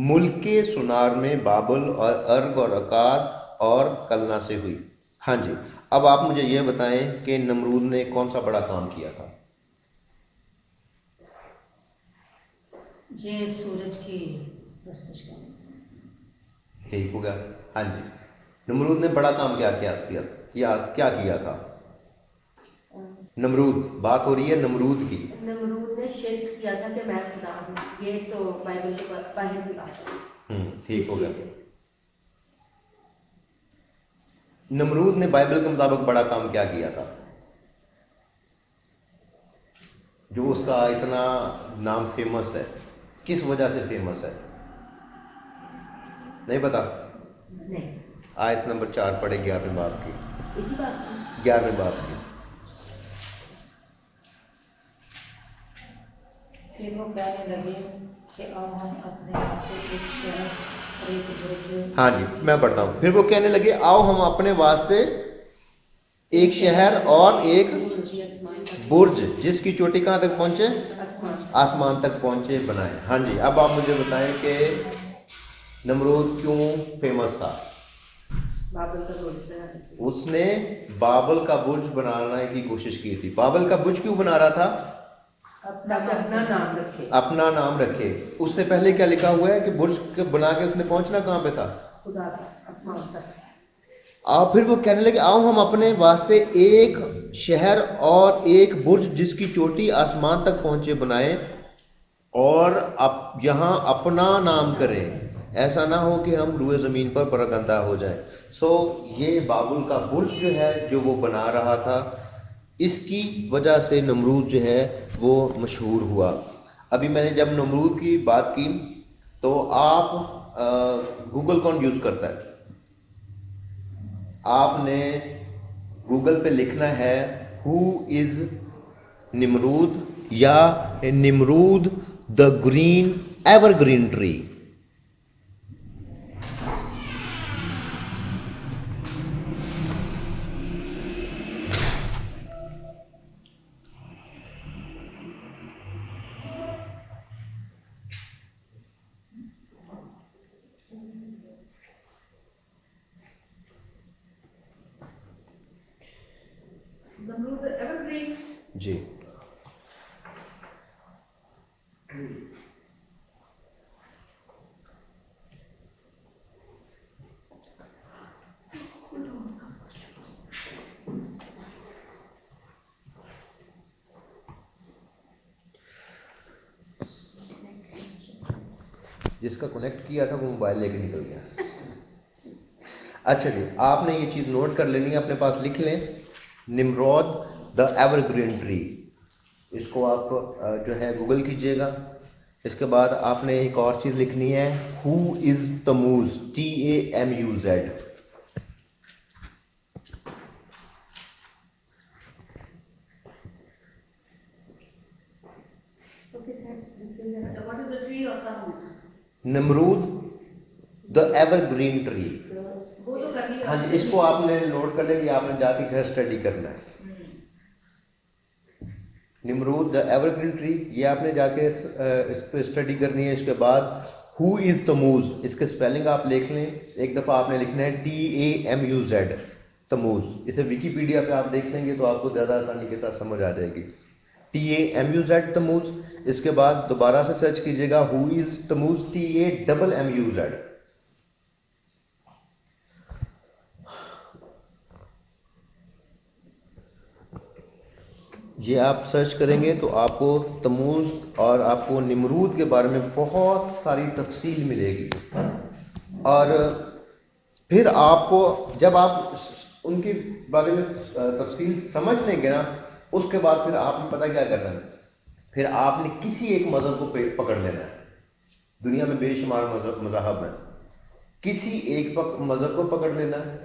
ملک سنار میں بابل اور ارگ اور اکاد اور کلنا سے ہوئی. ہاں جی، اب آپ مجھے یہ بتائیں کہ نمرود نے کون سا بڑا کام کیا تھا؟ یہ سورج کی پرستش کرنا. ٹھیک ہو گیا. ہاں جی، نمرود نے بڑا کام کیا کیا تھا؟ نمرود، بات ہو رہی ہے نمرود کی. نمرود نے شرک کیا تھا کہ میں خدا ہوں. یہ تو بائبل کے باہر کی بات ہے. ٹھیک ہو گیا. نمرود نے بائبل کے مطابق بڑا کام کیا کیا تھا جو اس کا اتنا نام فیمس ہے؟ کس وجہ سے فیمس ہے؟ نہیں پتا؟ نہیں. آیت نمبر 4 پڑھے 11ویں باب کی. اسی بات کی 11ویں باب کی. پھر وہ کہنے لگے کہ اب ہم اپنے واسطے ایک شہر اور ایک برج. ہاں جی، میں پڑھتا ہوں. پھر وہ کہنے لگے آؤ ہم اپنے واسطے ایک شہر اور ایک برج جس کی چوٹی کہاں تک پہنچے؟ آسمان تک پہنچے بنائے. ہاں جی، اب آپ مجھے بتائیں کہ نمرود کیوں فیمس تھا؟ بابل کا برج. اس نے بابل کا برج بنانے کی کوشش کی تھی. بابل کا برج کیوں بنا رہا تھا؟ اپنا نام رکھے. اپنا نام رکھے. اس سے پہلے کیا لکھا ہوا ہے کہ برج بنا کے اس نے پہنچنا کہاں پہ تھا؟ خدا کا آسمان تک. پھر وہ کہنے لگے آؤ ہم اپنے واسطے ایک شہر اور ایک برج جس کی چوٹی آسمان تک پہنچے بنائیں اور یہاں اپنا نام کریں. ایسا نہ ہو کہ ہم روئے زمین پر پراگندہ ہو جائیں. یہ بابل کا برج جو ہے جو وہ بنا رہا تھا، اس کی وجہ سے نمرود جو ہے وہ مشہور ہوا. ابھی میں نے جب نمرود کی بات کی تو آپ گوگل کون یوز کرتا ہے؟ آپ نے گوگل پہ لکھنا ہے ہو از نمرود یا نمرود دا گرین ایور گرین ٹری. نمرود ایور گرین. جی، جس کا کنیکٹ کیا تھا وہ موبائل لے کے نکل گیا. اچھا جی، آپ نے یہ چیز نوٹ کر لینی ہے، اپنے پاس لکھ لیں نمرود دا ایور گرین ٹری. اس کو آپ جو ہے گوگل کیجئے گا. اس کے بعد آپ نے ایک اور چیز لکھنی ہے ہو از تموز TAMUZ. نمرود دا ایور گرین ٹری. ہاں جی، اس کو آپ نے نوٹ کر لیں، یہ آپ نے جا کے گھر اسٹڈی کرنا ہے. نمرود دا ایور گرین ٹری یہ آپ نے جا کے اس پہ اسٹڈی کرنی ہے. اس کے بعد ہو از تموز، اس کے اسپیلنگ آپ لکھ لیں. ایک دفعہ آپ نے لکھنا ہے TAMUZ تموز. اسے ویکیپیڈیا پہ آپ دیکھ لیں گے تو آپ کو زیادہ آسانی کے ساتھ سمجھ آ جائے گی. TAMUZ تموز. اس کے بعد دوبارہ سے سرچ کیجیے گا ہو از تموز, TAMMUZ. یہ آپ سرچ کریں گے تو آپ کو تموز اور آپ کو نمرود کے بارے میں بہت ساری تفصیل ملے گی. اور پھر آپ کو جب آپ ان کے بارے میں تفصیل سمجھ لیں گے نا, اس کے بعد پھر آپ نے پتہ کیا کرنا ہے, پھر آپ نے کسی ایک مذہب کو پکڑ لینا ہے. دنیا میں بے شمار مذاہب ہیں, کسی ایک مذہب کو پکڑ لینا ہے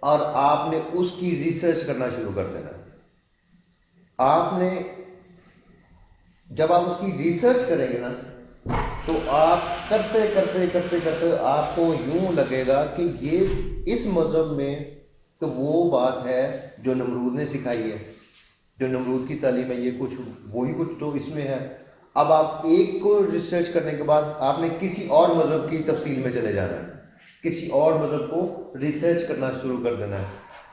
اور آپ نے اس کی ریسرچ کرنا شروع کر دینا ہے. آپ نے جب آپ اس کی ریسرچ کریں گے نا تو آپ کرتے کرتے کرتے کرتے آپ کو یوں لگے گا کہ یہ اس مذہب میں تو وہ بات ہے جو نمرود نے سکھائی ہے, جو نمرود کی تعلیم ہے, یہ کچھ وہی کچھ تو اس میں ہے. اب آپ ایک کو ریسرچ کرنے کے بعد آپ نے کسی اور مذہب کی تفصیل میں چلے جانا ہے, کسی اور مذہب کو ریسرچ کرنا شروع کر دینا ہے.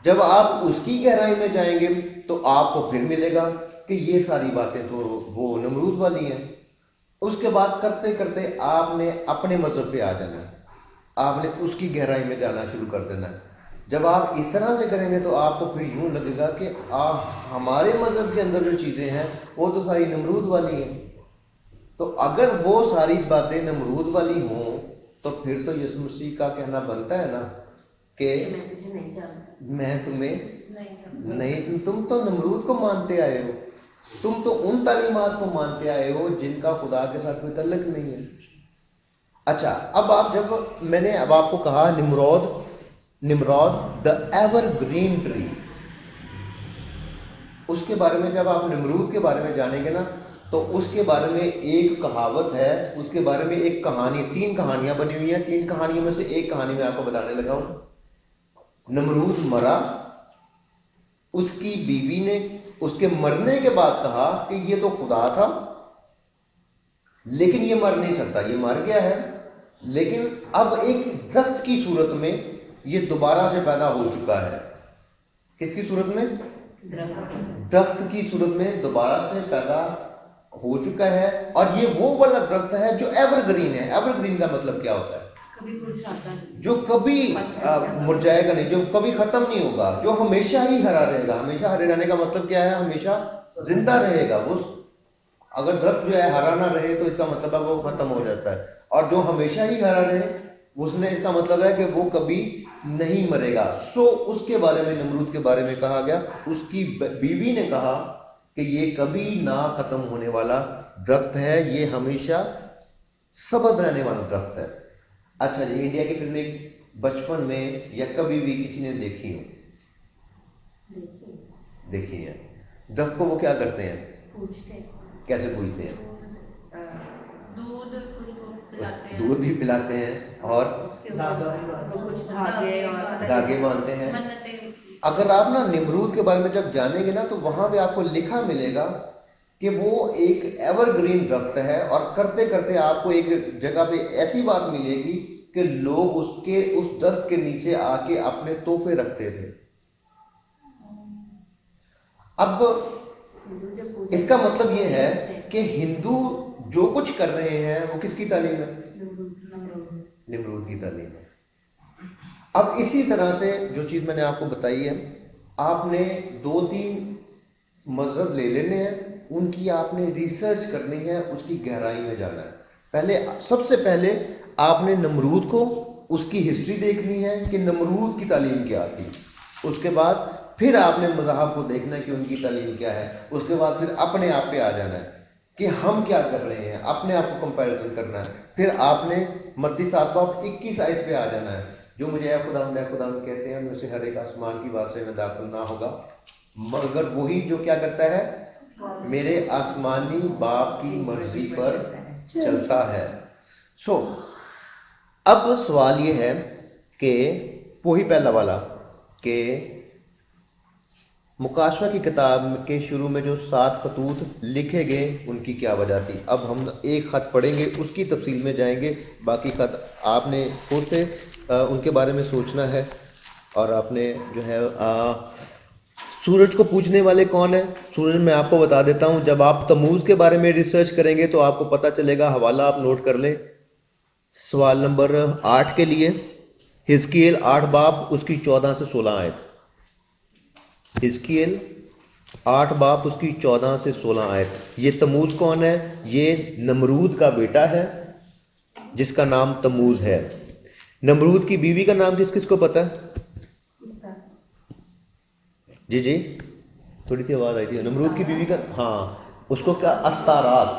جب آپ اس کی گہرائی میں جائیں گے تو آپ کو پھر ملے گا کہ یہ ساری باتیں تو وہ نمرود والی ہیں. اس کے بعد کرتے کرتے آپ نے اپنے مذہب پہ آ جانا ہے, آپ نے اس کی گہرائی میں جانا شروع کر دینا ہے. جب آپ اس طرح سے کریں گے تو آپ کو پھر یوں لگے گا کہ ہمارے مذہب کے اندر جو چیزیں ہیں وہ تو ساری نمرود والی ہیں. تو اگر وہ ساری باتیں نمرود والی ہوں تو پھر تو یسوع مسیح کا کہنا بنتا ہے نا کہ میں تمہیں نہیں, تم تو نمرود کو مانتے آئے ہو, تم تو ان تعلیمات کو مانتے آئے ہو جن کا خدا کے ساتھ کوئی تعلق نہیں ہے. اچھا, اب میں نے اب آپ کو کہا نمرود دا ایور گرین ٹری, اس کے بارے میں جب آپ نمرود کے بارے میں جانیں گے نا تو اس کے بارے میں ایک کہاوت ہے, اس کے بارے میں ایک کہانی, 3 کہانیاں بنی ہوئی ہیں. 3 کہانیوں میں سے ایک کہانی میں آپ کو بتانے لگا ہوں. نمرود مرا, اس کی بیوی نے اس کے مرنے کے بعد کہا کہ یہ تو خدا تھا لیکن یہ مر نہیں سکتا, یہ مر گیا ہے, لیکن اب ایک درخت کی صورت میں یہ دوبارہ سے پیدا ہو چکا ہے. کس کی صورت میں؟ درخت کی صورت میں دوبارہ سے پیدا ہو چکا ہے. اور یہ وہ والا درخت ہے جو ایور گرین ہے. ایور گرین کا مطلب کیا ہوتا ہے؟ جو کبھی مرجھائے گا نہیں, جو کبھی ختم نہیں ہوگا, جو ہمیشہ ہی ہرا رہے گا. ہمیشہ ہرے رہنے کا مطلب کیا ہے؟ ہمیشہ زندہ رہے گا. وہ اگر درخت جو ہے ہرا نہ رہے تو اس کا مطلب ہے وہ ختم ہو جاتا ہے, اور جو ہمیشہ ہی ہرا رہے اس نے اس کا مطلب ہے کہ وہ کبھی نہیں مرے گا. سو اس کے بارے میں, نمرود کے بارے میں کہا گیا, اس کی بیوی نے کہا کہ یہ کبھی نہ ختم ہونے والا درخت ہے, یہ ہمیشہ سبز رہنے والا درخت ہے. اچھا جی, انڈیا کی فلمیں بچپن میں یا کبھی بھی کسی نے دیکھی ہو؟ دیکھی ہے. درخت کو وہ کیا کرتے ہیں؟ کیسے پوچھتے ہیں؟ دودھ بھی پلاتے ہیں اور دھاگے باندھتے ہیں. اگر آپ نا نمرود کے بارے میں جب جانیں گے نا تو وہاں پہ آپ کو لکھا ملے گا کہ وہ ایک ایور گرین درخت ہے, اور کرتے کرتے آپ کو ایک جگہ پہ ایسی بات ملے گی کہ لوگ اس درخت کے نیچے آ کے اپنے تحفے رکھتے تھے. اب اس کا مطلب یہ ہے کہ ہندو جو کچھ کر رہے ہیں وہ کس کی تعلیم ہے؟ نمرود کی تعلیم ہے. اب اسی طرح سے جو چیز میں نے آپ کو بتائی ہے, آپ نے 2-3 مذہب لے لینے ہیں, ان کی آپ نے ریسرچ کرنی ہے, اس کی گہرائی میں جانا ہے. سب سے پہلے آپ نے نمرود کو, اس کی ہسٹری دیکھنی ہے کہ نمرود کی تعلیم کیا تھی. اس کے بعد پھر آپ نے مذہب کو دیکھنا ہے کہ ان کی تعلیم کیا ہے. اس کے بعد پھر اپنے آپ پہ آ جانا ہے کہ ہم کیا کر رہے ہیں, اپنے آپ کو کمپیریزن کرنا ہے. پھر آپ نے متی 7:21 آیت پہ آ جانا ہے, جو مجھے اے خداوند کہتے ہیں, مجھ سے ہر ایک آسمان کی بات سے میں داخل نہ ہوگا مگر وہی جو کیا کرتا ہے, میرے آسمانی باپ کی مرضی پر چلتا ہے. سو اب سوال یہ ہے کہ وہی پہلا والا کہ مکاشفہ کی کتاب کے شروع میں جو 7 خطوط لکھے گئے ان کی کیا وجہ تھی. اب ہم ایک خط پڑھیں گے, اس کی تفصیل میں جائیں گے, باقی خط آپ نے خود سے ان کے بارے میں سوچنا ہے, اور آپ نے جو ہے सूरज को पूजने वाले कौन है? सूरज मैं आपको बता देता हूं, जब आप तमूज के बारे में रिसर्च करेंगे तो आपको पता चलेगा। हवाला आप नोट कर लें सवाल नंबर 8 के लिए। हिजकियेल 8 बाब उसकी 14 से 16 आयत। हिजकियेल 8 बाब उसकी 14 से 16 आयत। ये तमूज कौन है? ये नमरूद का बेटा है जिसका नाम तमूज है। नमरूद की बीवी का नाम किस किस को पता है? जी जी, थोड़ी सी आवाज आई थी। नमरूद की बीवी का, हाँ, उसको क्या? अस्तारात।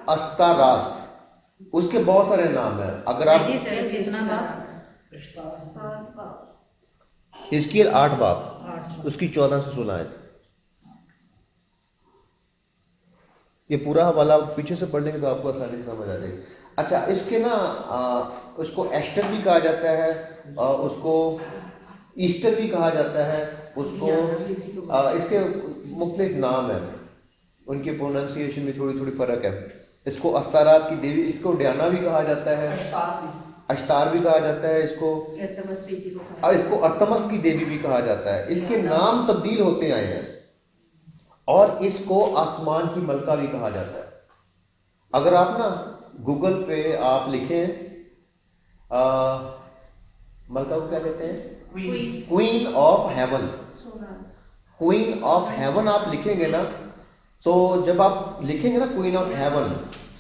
अस्तारात, उसके बहुत सारे नाम है। अगर आप हिजकियेल 8 बाब उसकी 14 से 16 आयत। ये पूरा हवाला पीछे से पढ़ लेंगे तो आपको आसानी से समझ आ जाएगी। अच्छा, इसके ना उसको एस्टर भी कहा जाता है, उसको ईस्टर भी कहा जाता है, उसको इसके मुख्तलिफ नाम है, उनके प्रोनाउंसिएशन में थोड़ी थोड़ी फर्क है। इसको अस्तारात की देवी, इसको डियाना भी कहा जाता है, अश्तार भी कहा जाता है इसको, और इसको अर्थमस की देवी भी कहा जाता है। इसके नाम तब्दील होते आए हैं और इसको आसमान की मलका भी कहा जाता है। अगर आप ना गूगल पे आप लिखें मलका को क्या कहते हैं? Queen of haven. Queen of haven आप लिखेंगे ना, तो जब आप लिखेंगे ना क्वीन ऑफ हेवन,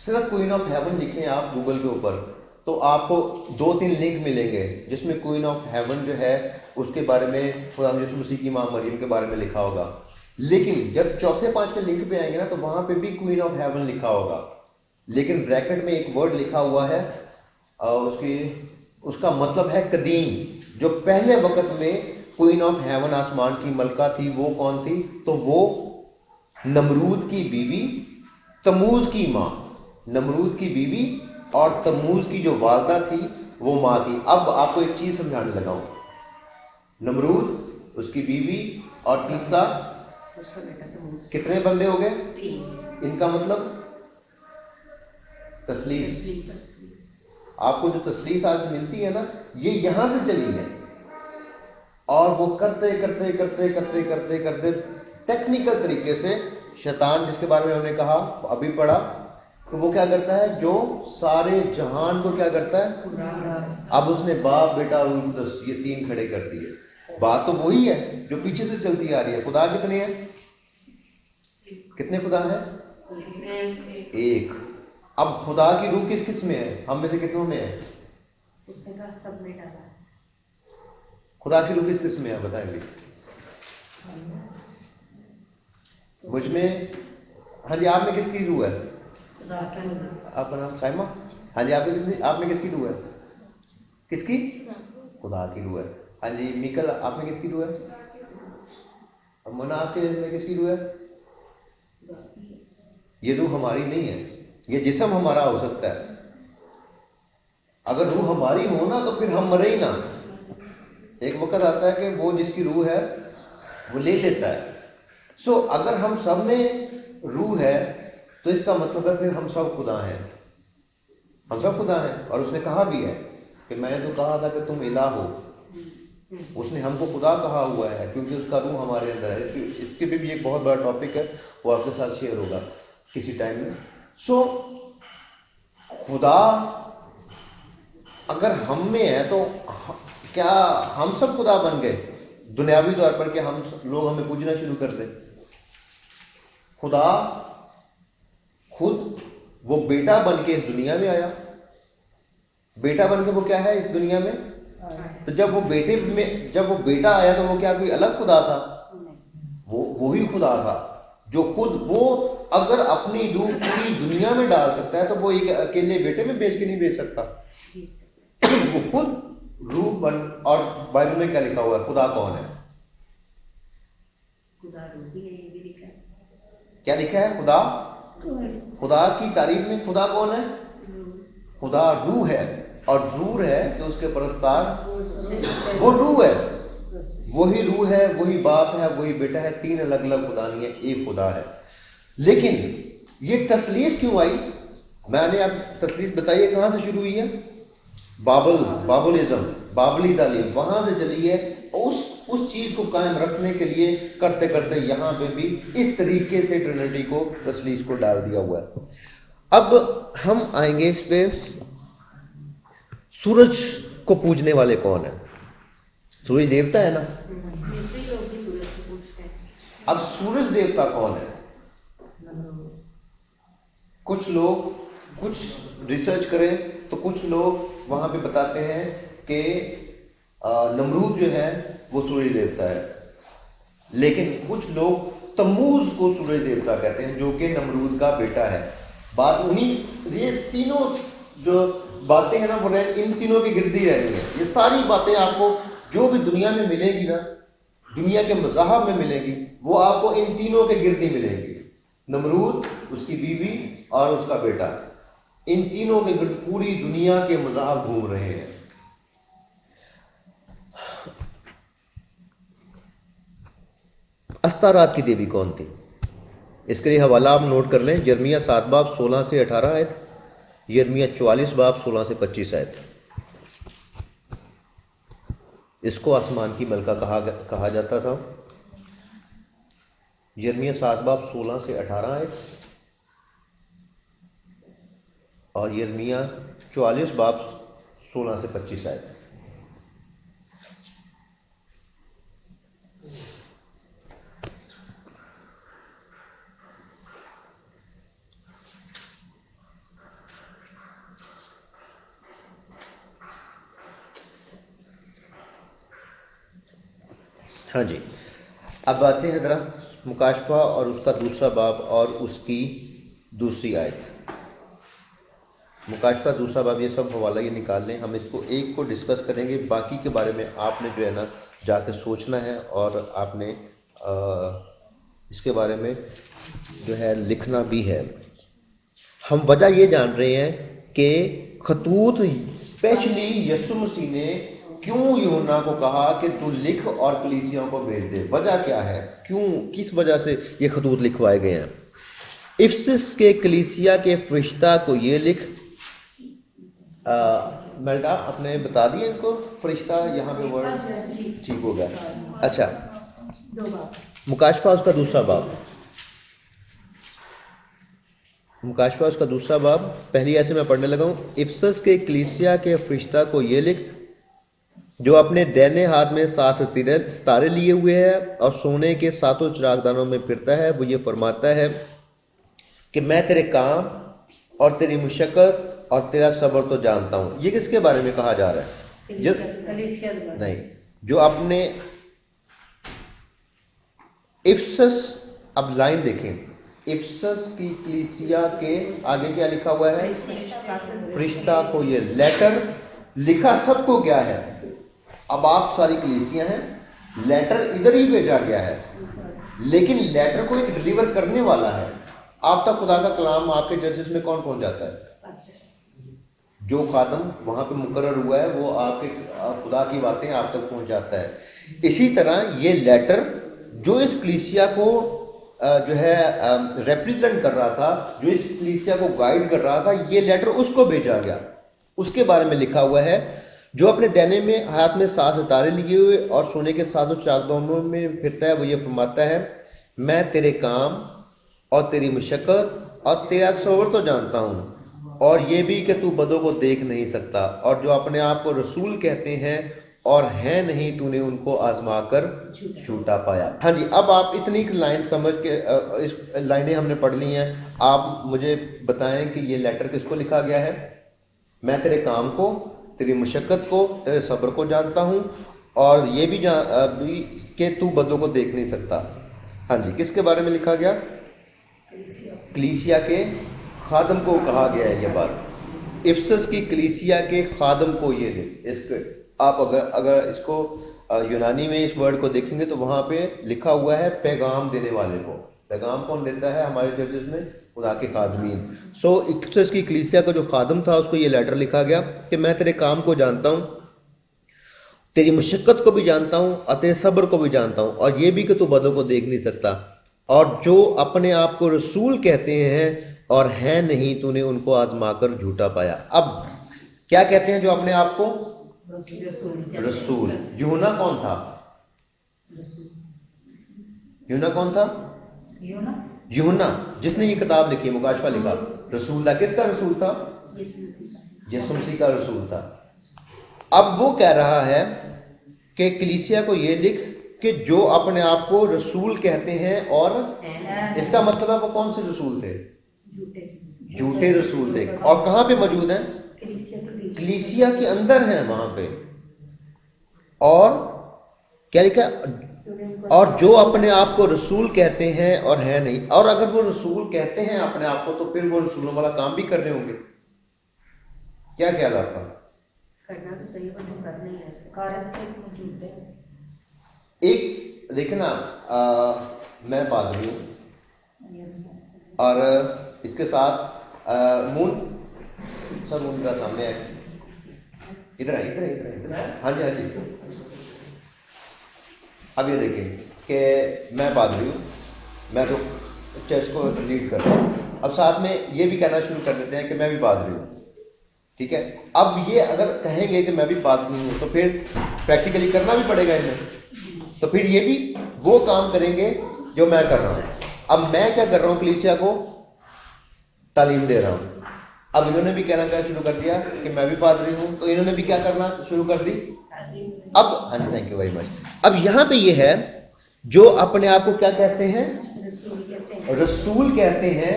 सिर्फ क्वीन ऑफ हेवन लिखें आप गूगल के ऊपर, तो आपको 2-3 लिंक मिलेंगे जिसमें क्वीन ऑफ हेवन जो है उसके बारे में खुदा यीशु मसीह की मां मरियम के बारे में लिखा होगा। लेकिन जब 4-5 के लिंक पे आएंगे ना तो वहां पे भी क्वीन ऑफ हेवन लिखा होगा, लेकिन ब्रैकेट में एक वर्ड लिखा हुआ है उसका मतलब है कदीम। जो पहले वक्त में क्वीन ऑफ हेवन आसमान की मलका थी वो कौन थी? तो वो नमरूद की बीवी तमूज की माँ, नमरूद की बीवी और तमूज की जो वालदा थी वो माँ थी। अब आपको एक चीज समझाने लगा हूं, नमरूद, उसकी बीवी और तीसरा, कितने बंदे हो गए? इनका मतलब तसलीस। आपको जो तसलीस आज मिलती है ना, ये यहां से चली है, और वो करते करते करते करते करते करते टेक्निकल तरीके से शैतान, जिसके बारे में हमने कहा अभी पढ़ा, तो वो क्या करता है? जो सारे जहान को क्या करता है? अब उसने बाप, बेटा, रूह कुद्दस ये 3 खड़े कर दिए। बात तो वही है जो पीछे से चलती आ रही है। खुदा कितने हैं? कितने खुदा हैं? एक। अब खुदा की रूह किस किस में है? हम में से कितनों में है? उसने कहा सब में डाला। खुदा की रूह किस किस में है बताएंगे? मुझ में। हाँ जी, आप में किसकी रूह है? आपका नाम साइमा? हाँ जी, आप में किसकी रूह है? किसकी? खुदा की रूह है। हाँ जी, मिकल, आप में किसकी रूह है? और मोना, आपके में किसकी रूह है? ये रूह हमारी नहीं है, ये जिस्म हमारा हो सकता है। अगर रूह हमारी हो ना तो फिर हम मरे ही ना। एक वक्त आता है कि वो जिसकी रूह है वो ले लेता है। सो अगर हम सब में रूह है तो इसका मतलब है फिर हम सब खुदा हैं, हम सब खुदा हैं। और उसने कहा भी है कि मैंने तो कहा था कि तुम इलाह हो। उसने हमको खुदा कहा हुआ है क्योंकि उसका रूह हमारे अंदर है। इसके भी एक बहुत बड़ा टॉपिक है, वो आपके साथ शेयर होगा किसी टाइम में। सो खुदा अगर हम में है तो क्या हम सब खुदा बन गए दुनियावी तौर पर? कि हम लोग हमें पूजना शुरू कर दें? खुदा खुद वो बेटा बन के इस दुनिया में आया। बेटा बन के वो क्या है इस दुनिया में? तो जब वो बेटा आया तो वो क्या कोई अलग खुदा था? वो ही खुदा था जो खुद, वो अगर अपनी रूह पूरी दुनिया में डाल सकता है तो वो एक अकेले बेटे में बेच के नहीं बेच सकता। वो खुद रूह बन। और बाइबल में क्या लिखा हुआ है? खुदा कौन है? क्या लिखा है? खुदा की तारीफ में खुदा कौन है? खुदा रूह है, और रूह है तो उसके परस्तार वो रूह है। वही रूह है, वही बाप है, वही बेटा है। 3 अलग अलग खुदा नहीं है, एक खुदा है। लेकिन ये तसलीस क्यों आई? मैंने अब तसलीस बताइए कहां से शुरू हुई है? बाबलिज्म, बाबली तालीम, वहां से चली है। उस चीज को कायम रखने के लिए करते करते यहाँ पे भी इस तरीके से ट्रिनिटी को तसलीस को डाल दिया हुआ है। अब हम आएंगे इस पे, सूरज को पूजने वाले कौन है? सूरज देवता है ना। अब सूरज देवता कौन है? कुछ लोग, कुछ रिसर्च करें तो कुछ लोग वहां पे बताते हैं कि नमरूद जो है वो सूर्य देवता है, लेकिन कुछ लोग तम्मूज को सूर्य देवता कहते हैं जो कि नमरूद का बेटा है। बात उन्हीं, ये तीनों जो बातें हैं ना वो इन तीनों की गिरदी रहनी है। ये सारी बातें आपको जो भी दुनिया में मिलेगी ना, दुनिया के मज़ाहब में मिलेगी, वो आपको इन तीनों के गिरदी मिलेगी। नमरूद, उसकी बीवी और उसका बेटा, इन तीनों के गिर्द पूरी दुनिया के मज़ाहब घूम रहे हैं। अस्तारात की देवी कौन थी? इसके लिए हवाला आप नोट कर लें, यिर्मयाह 7 बाब 16 से 18 आयत, यिर्मयाह 44 बाब 16 से 25 आयत। इसको आसमान की मलका कहा जाता था। यिर्मयाह 7 बाब 16 से 18 आयत और यिर्मयाह 44 बाब 16 से 25 आयत। हाँ जी, अब आते हैं ज़रा मुकाशफा और उसका दूसरा बाब और उसकी दूसरी आयत। मुकाशफा दूसरा बाब, ये सब हवाला ये निकाल लें, हम इसको एक को डिस्कस करेंगे, बाकी के बारे में आपने जो है ना जाकर सोचना है और आपने इसके बारे में जो है लिखना भी है। हम वजह ये जान रहे हैं कि खतूत स्पेशली यीशु मसीह ने क्यों यूहन्ना को कहा कि तू लिख और कलीसियाओं को भेज दे। वजह क्या है, क्यों, किस वजह से ये खतूत लिखवाए गए हैं? इफिसस के कलीसिया के फरिश्ता को ये लिख, मेल्टा आपने बता दिया इनको फरिश्ता, यहाँ पे वर्ड ठीक हो गया। अच्छा, मुकाशफा उसका दूसरा बाब, मुकाशफा उसका दूसरा बाब, पहली ऐसे मैं पढ़ने लगा हूँ। इफिसस के कलीसिया के फरिश्ता को ये लिख जो अपने दाहिने हाथ में 7 सितारे लिए हुए है और सोने के 7 चिरागदानों में फिरता है, वो ये फरमाता है कि मैं तेरे काम और तेरी मुशक्कत और तेरा सब्र तो जानता हूँ। ये किसके बारे में कहा जा रहा है? नहीं, जो अपने इफिसस, अब लाइन देखें, इफिसस की कलीसिया के आगे क्या लिखा हुआ है? फरिश्ता को ये लेटर लिखा सबको क्या है? अब आप सारी कलीसियां हैं, लेटर इधर ही भेजा गया है, लेकिन लेटर को एक डिलीवर करने वाला है। आप तक खुदा का कलाम आपके जजेस में कौन पहुंच जाता है? जो खादम वहां पे मुकर्रर हुआ है वो आपके खुदा की बातें आप तक पहुंच जाता है। इसी तरह ये लेटर जो इस कलीसिया को जो है रिप्रेजेंट कर रहा था, जो इस कलीसिया को गाइड कर रहा था, ये लेटर उसको भेजा गया। उसके बारे में लिखा हुआ है, जो अपने दाहिने में हाथ में 7 सितारे लिए हुए और सोने के 7 चिरागदानों में फिरता है, वो ये फरमाता है मैं तेरे काम और तेरी मुशक्कत और तेरा सब्र तो जानता हूँ, और ये भी कि तू बदों को देख नहीं सकता, और जो अपने आप को रसूल कहते हैं और हैं नहीं, तूने उनको आजमा कर झूठा पाया। हाँ जी, अब आप इतनी लाइन समझ के इस लाइनें हमने पढ़ ली हैं। आप मुझे बताएं कि ये लेटर किसको लिखा गया है? मैं तेरे काम को, तेरी मुशक्कत को, तेरे सब्र को जानता हूँ, और ये भी कि तू बदों को देख नहीं सकता। हाँ जी, किसके बारे में लिखा गया? कलीसिया के खादम को कहा गया है ये बात। इफिसस की कलीसिया के खादम को ये लिख, इसके आप अगर इसको यूनानी में इस वर्ड को देखेंगे तो वहाँ पे लिखा हुआ है पैगाम देने वाले को। पैगाम कौन देता है हमारे चर्चेस में? खुदा के खादमीन। सो इफिसस की कलीसिया का जो खादम था उसको ये लेटर लिखा गया कि मैं तेरे काम को जानता हूँ, तेरी मुशक्कत को भी जानता हूँ और तेरे सब्र को भी जानता हूँ, और ये भी कि तू बदों को देख नहीं सकता, और जो अपने आप को रसूल कहते हैं और हैं नहीं, तूने उनको आजमा कर झूठा पाया। अब क्या कहते हैं जो अपने आप को? रसूल। यूहन्ना कौन था? रसूल। यूहन्ना कौन था? यूहन्ना यूहन्ना जिसने ये किताब लिखी है, मुकाशफा लिखा, रसूल था। किसका रसूल था? यीशु मसीह का रसूल था। अब वो कह रहा है कि कलीसिया को ये लिख कि जो अपने आप को रसूल कहते हैं, और इसका मतलब है वो कौन से रसूल थे? झूठे रसूल थे। और कहाँ पे मौजूद हैं? कलीसिया के अंदर हैं वहां पे। और क्या लिखा? और जो अपने आप को रसूल कहते हैं और है नहीं। और अगर वो रसूल कहते हैं अपने आप को, तो फिर वो रसूलों वाला काम भी कर रहे होंगे। क्या ख्याल आपका? करना तो सही, पर तुम कर नहीं है। कारक तो मौजूद है। एक देखना, मैं पादरी हूँ और इसके साथ मून सर, मून का सामने है, इधर है, इधर है, इधर है, इधर है। हाँ जी, हाँ जी। अब ये देखिए कि मैं पादरी हूँ, मैं तो चर्च को लीड करता हूँ। अब साथ में ये भी कहना शुरू कर देते हैं कि मैं भी पादरी हूँ, ठीक है। अब ये अगर कहेंगे कि मैं भी पादरी हूँ, तो फिर प्रैक्टिकली करना भी पड़ेगा इन्हें, तो फिर ये भी वो काम करेंगे जो मैं कर रहा हूँ। अब मैं क्या कर रहा हूँ? कलीसिया को तालीम दे रहा हूँ। अब इन्होंने भी कहना शुरू कर दिया कि मैं भी पादरी हूँ, तो इन्होंने भी क्या करना शुरू कर दी। अब हाँ जी, थैंक यू वेरी मच। अब यहाँ पे ये है, जो अपने आप को क्या कहते हैं? रसूल कहते हैं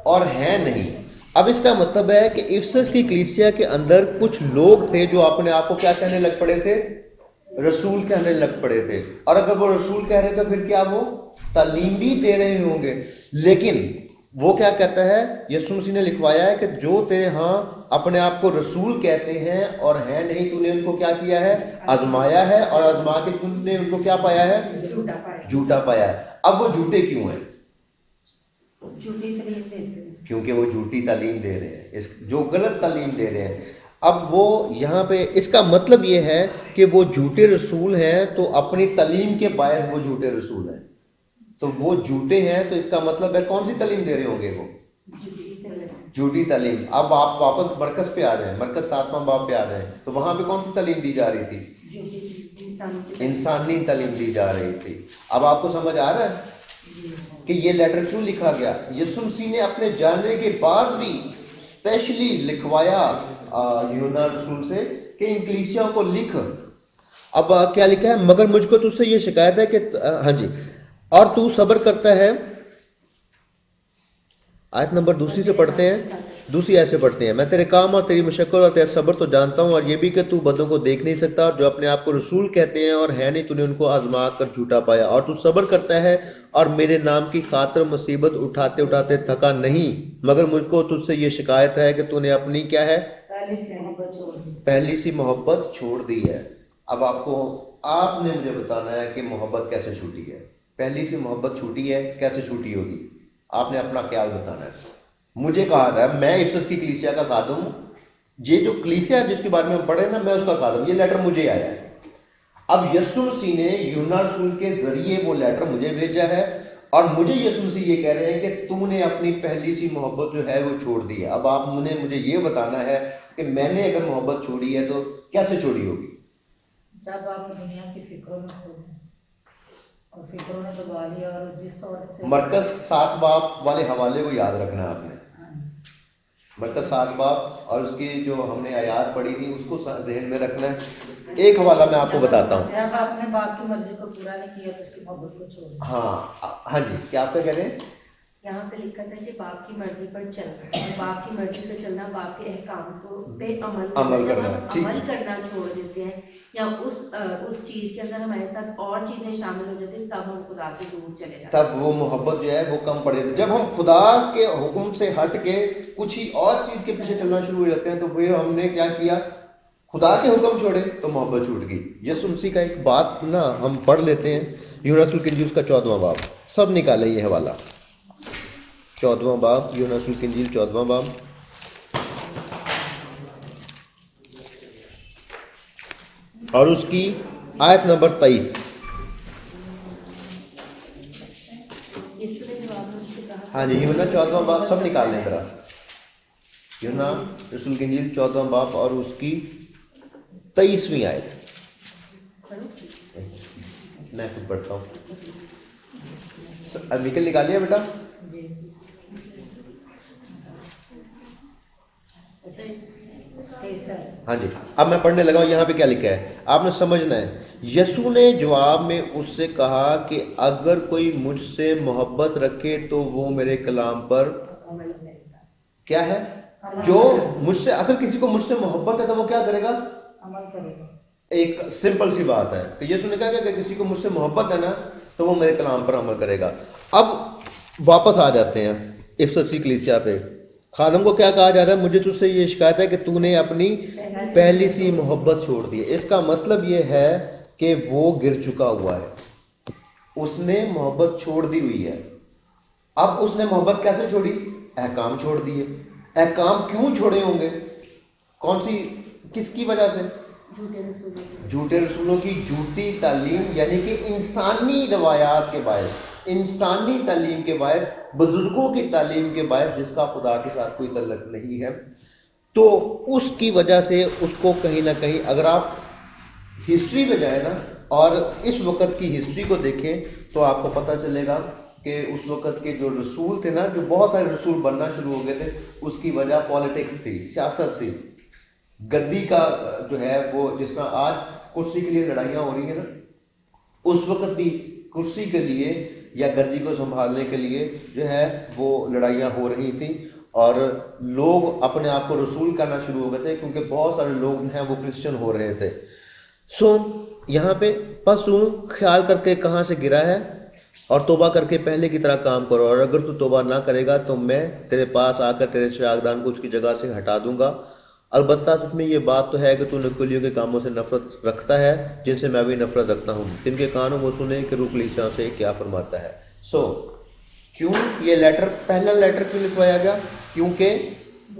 और है नहीं। अब इसका मतलब है कि इफिसस की कलीसिया के अंदर कुछ लोग थे जो अपने आप को क्या कहने लग पड़े थे? रसूल कहने लग पड़े थे। और अगर वो रसूल कह रहे तो फिर क्या वो तालीम भी दे रहे होंगे। लेकिन वो क्या कहता है? यीशु मसीह ने लिखवाया है कि जो तेरे यहाँ अपने आप को रसूल कहते हैं और है नहीं, तूने उनको क्या किया है? आजमाया है, और आजमा के तूने उनको क्या पाया है? झूठा पाया है। अब वो झूठे क्यों हैं? झूठी तालीम देते हैं, क्योंकि वो झूठी तालीम दे रहे हैं, इस जो गलत तालीम दे रहे हैं। अब वो यहाँ पे इसका मतलब ये है कि वो झूठे रसूल हैं, तो अपनी तालीम के बायस वो झूठे रसूल हैं। तो वो झूठे हैं, तो इसका मतलब है कौन सी तालीम दे रहे होंगे? वो झूठी तालीम। अब आप वापस मरकज पे आ जाए, मरकज 7वां बाब पे आ जाए, तो वहां पे कौन सी तालीम दी जा रही थी? इंसानी तालीम दी जा रही थी। अब आपको समझ आ रहा है कि ये लेटर क्यों लिखा गया? यीशु मसीह ने अपने जानने के बाद भी स्पेशली लिखवाया यूहन्ना रसूल से कि इन कलीसियाओं को लिख। अब क्या लिखा है? मगर मुझको तुझसे ये शिकायत है कि हाँ जी, और तू सब्र करता है। आयत नंबर दूसरी से पढ़ते हैं, दूसरी ऐसे पढ़ते हैं, मैं तेरे काम और तेरी मशक्कत और तेरा सब्र तो जानता हूँ, और ये भी कि तू बदों को देख नहीं सकता, और जो अपने आप को रसूल कहते हैं और है नहीं, तूने उनको आजमा कर झूठा पाया। और तू सब्र करता है और मेरे नाम की खातिर मुसीबत उठाते उठाते थका नहीं। मगर मुझको तुझसे ये शिकायत है कि तूने अपनी क्या है? पहली सी मोहब्बत छोड़ दी है। अब आपने मुझे बताना है कि मोहब्बत कैसे छूटी है। पहली सी मोहब्बत छूटी है, कैसे छूटी होगी? आपने अपना ख्याल बताना है। मुझे कहा था, मैं इफिसस की कलीसिया का खादम हूँ। ये जो कलीसिया जिसके बारे में हम पढ़े ना, मैं उसका खादम। ये लेटर मुझे आया है। अब यीशु मसीह ने यूहन्ना रसूल के जरिए वो लेटर मुझे भेजा है, और मुझे यीशु मसीह ये कह रहे हैं कि तूने अपनी पहली सी मोहब्बत जो है वो छोड़ दी है। अब आपने मुझे ये बताना है कि मैंने अगर मोहब्बत छोड़ी है तो कैसे छोड़ी होगी? जब आप दुनिया की फिक्रों में खो गए और फिक्रों ने दबा लिया, और जिस तौर से मरकज 7 बाब वाले हवाले को याद रखना है आपने। मरकज 7 बाब और उसकी जो हमने आयात पढ़ी थी उसको जहन में रखना है। एक हवाला मैं आपको बताता हूँ। जब आपने बाप की मर्जी को पूरा नहीं किया तो उसकी मोहब्बत को छोड़ दिया। हाँ जी, क्या आप क्या कह रहे हैं? यहाँ पे लिखा था कि बाप की मर्जी पर चलना, बाप की मर्जी पर चलना, बाप के अहकाम को पे अमल करना। अमल करना छोड़ देते हैं, या उस चीज के अंदर हमारे साथ और चीजें शामिल हो जाती हैं, तब हम खुदा से दूर चले जाते हैं। तब वो मोहब्बत जो है वो कम पड़ जाती है। जब हम खुदा के हुक्म से हट के कुछ ही और चीज के पीछे चलना शुरू हो जाते हैं, तो फिर हमने क्या किया? खुदा के हुक्म छोड़े तो मोहब्बत छूट गई। यीशु मसीह का एक बात ना हम पढ़ लेते हैं, यूहन्ना रसूल की इंजील का 14वां बाब। सब निकाले ये हवाला, 14वां बाब, यूहन्ना रसूल की इंजील 14वां बाब। और उसकी आयत नंबर 23। हाँ जी, यूहन्ना 14वां बाब, सब निकाल लें जरा। यूहन्ना रसूल की इंजील 14वां बाब और उसकी 23वीं आयत। मैं खुद पढ़ता हूँ। निकल निकालिए बेटा। जी हाँ जी, अब मैं पढ़ने लगा हूँ। यहाँ पे क्या लिखा है आपने समझना है। यीशु ने जवाब में उससे कहा कि अगर कोई मुझसे मोहब्बत रखे तो वो मेरे कलाम पर क्या है, जो मुझसे, अगर किसी को मुझसे मोहब्बत है तो वो क्या करेगा, अमल करेगा। एक सिंपल सी बात है। तो यीशु ने कहा कि अगर किसी को मुझसे मोहब्बत है ना तो वो मेरे कलाम पर अमल करेगा। अब वापस आ जाते हैं इफिसी कलीसिया पे। खादम को क्या कहा जा रहा है, मुझे तुझसे ये शिकायत है कि तूने अपनी पहली सी मोहब्बत छोड़ दी है। इसका मतलब ये है कि वो गिर चुका हुआ है, उसने मोहब्बत छोड़ दी हुई है। अब उसने मोहब्बत कैसे छोड़ी, अहकाम छोड़ दिए। अहकाम क्यों छोड़े होंगे, कौन सी, किसकी वजह से, झूठे रसूलों की झूठी तालीम, यानी कि इंसानी रवायात के बायस, इंसानी तालीम के बायस, बुजुर्गों की तालीम के बायस, जिसका खुदा के साथ कोई तल्लुक नहीं है। तो उसकी वजह से उसको कहीं ना कहीं, अगर आप हिस्ट्री में जाए ना और इस वक्त की हिस्ट्री को देखें तो आपको पता चलेगा कि उस वक्त के जो रसूल थे ना, जो बहुत सारे रसूल बनना शुरू हो गए थे, उसकी वजह पॉलिटिक्स थी, सियासत थी। गद्दी का जो है वो, जिस तरह आज कुर्सी के लिए लड़ाइयाँ हो रही हैं ना, उस वक्त भी कुर्सी के लिए या गद्दी को संभालने के लिए जो है वो लड़ाइयाँ हो रही थी। और लोग अपने आप को रसूल करना शुरू हो गए थे, क्योंकि बहुत सारे लोग जो हैं वो क्रिश्चियन हो रहे थे। सो यहाँ पे पशु ख्याल करके कहाँ से गिरा है, और तोबा करके पहले की तरह काम करो, और अगर तू तोबा ना करेगा तो मैं तेरे पास आकर तेरे चिरागदान को उसकी जगह से हटा दूंगा। अलबत्ता तुझमें ये बात तो है कि तू नकुलियों के कामों से नफरत रखता है, जिनसे मैं भी नफरत रखता हूँ। जिनके कान वो सुने कि रूह कलीसियाओं से क्या फरमाता है। सो क्यों ये लेटर, पहला लेटर क्यों लिखवाया गया, क्योंकि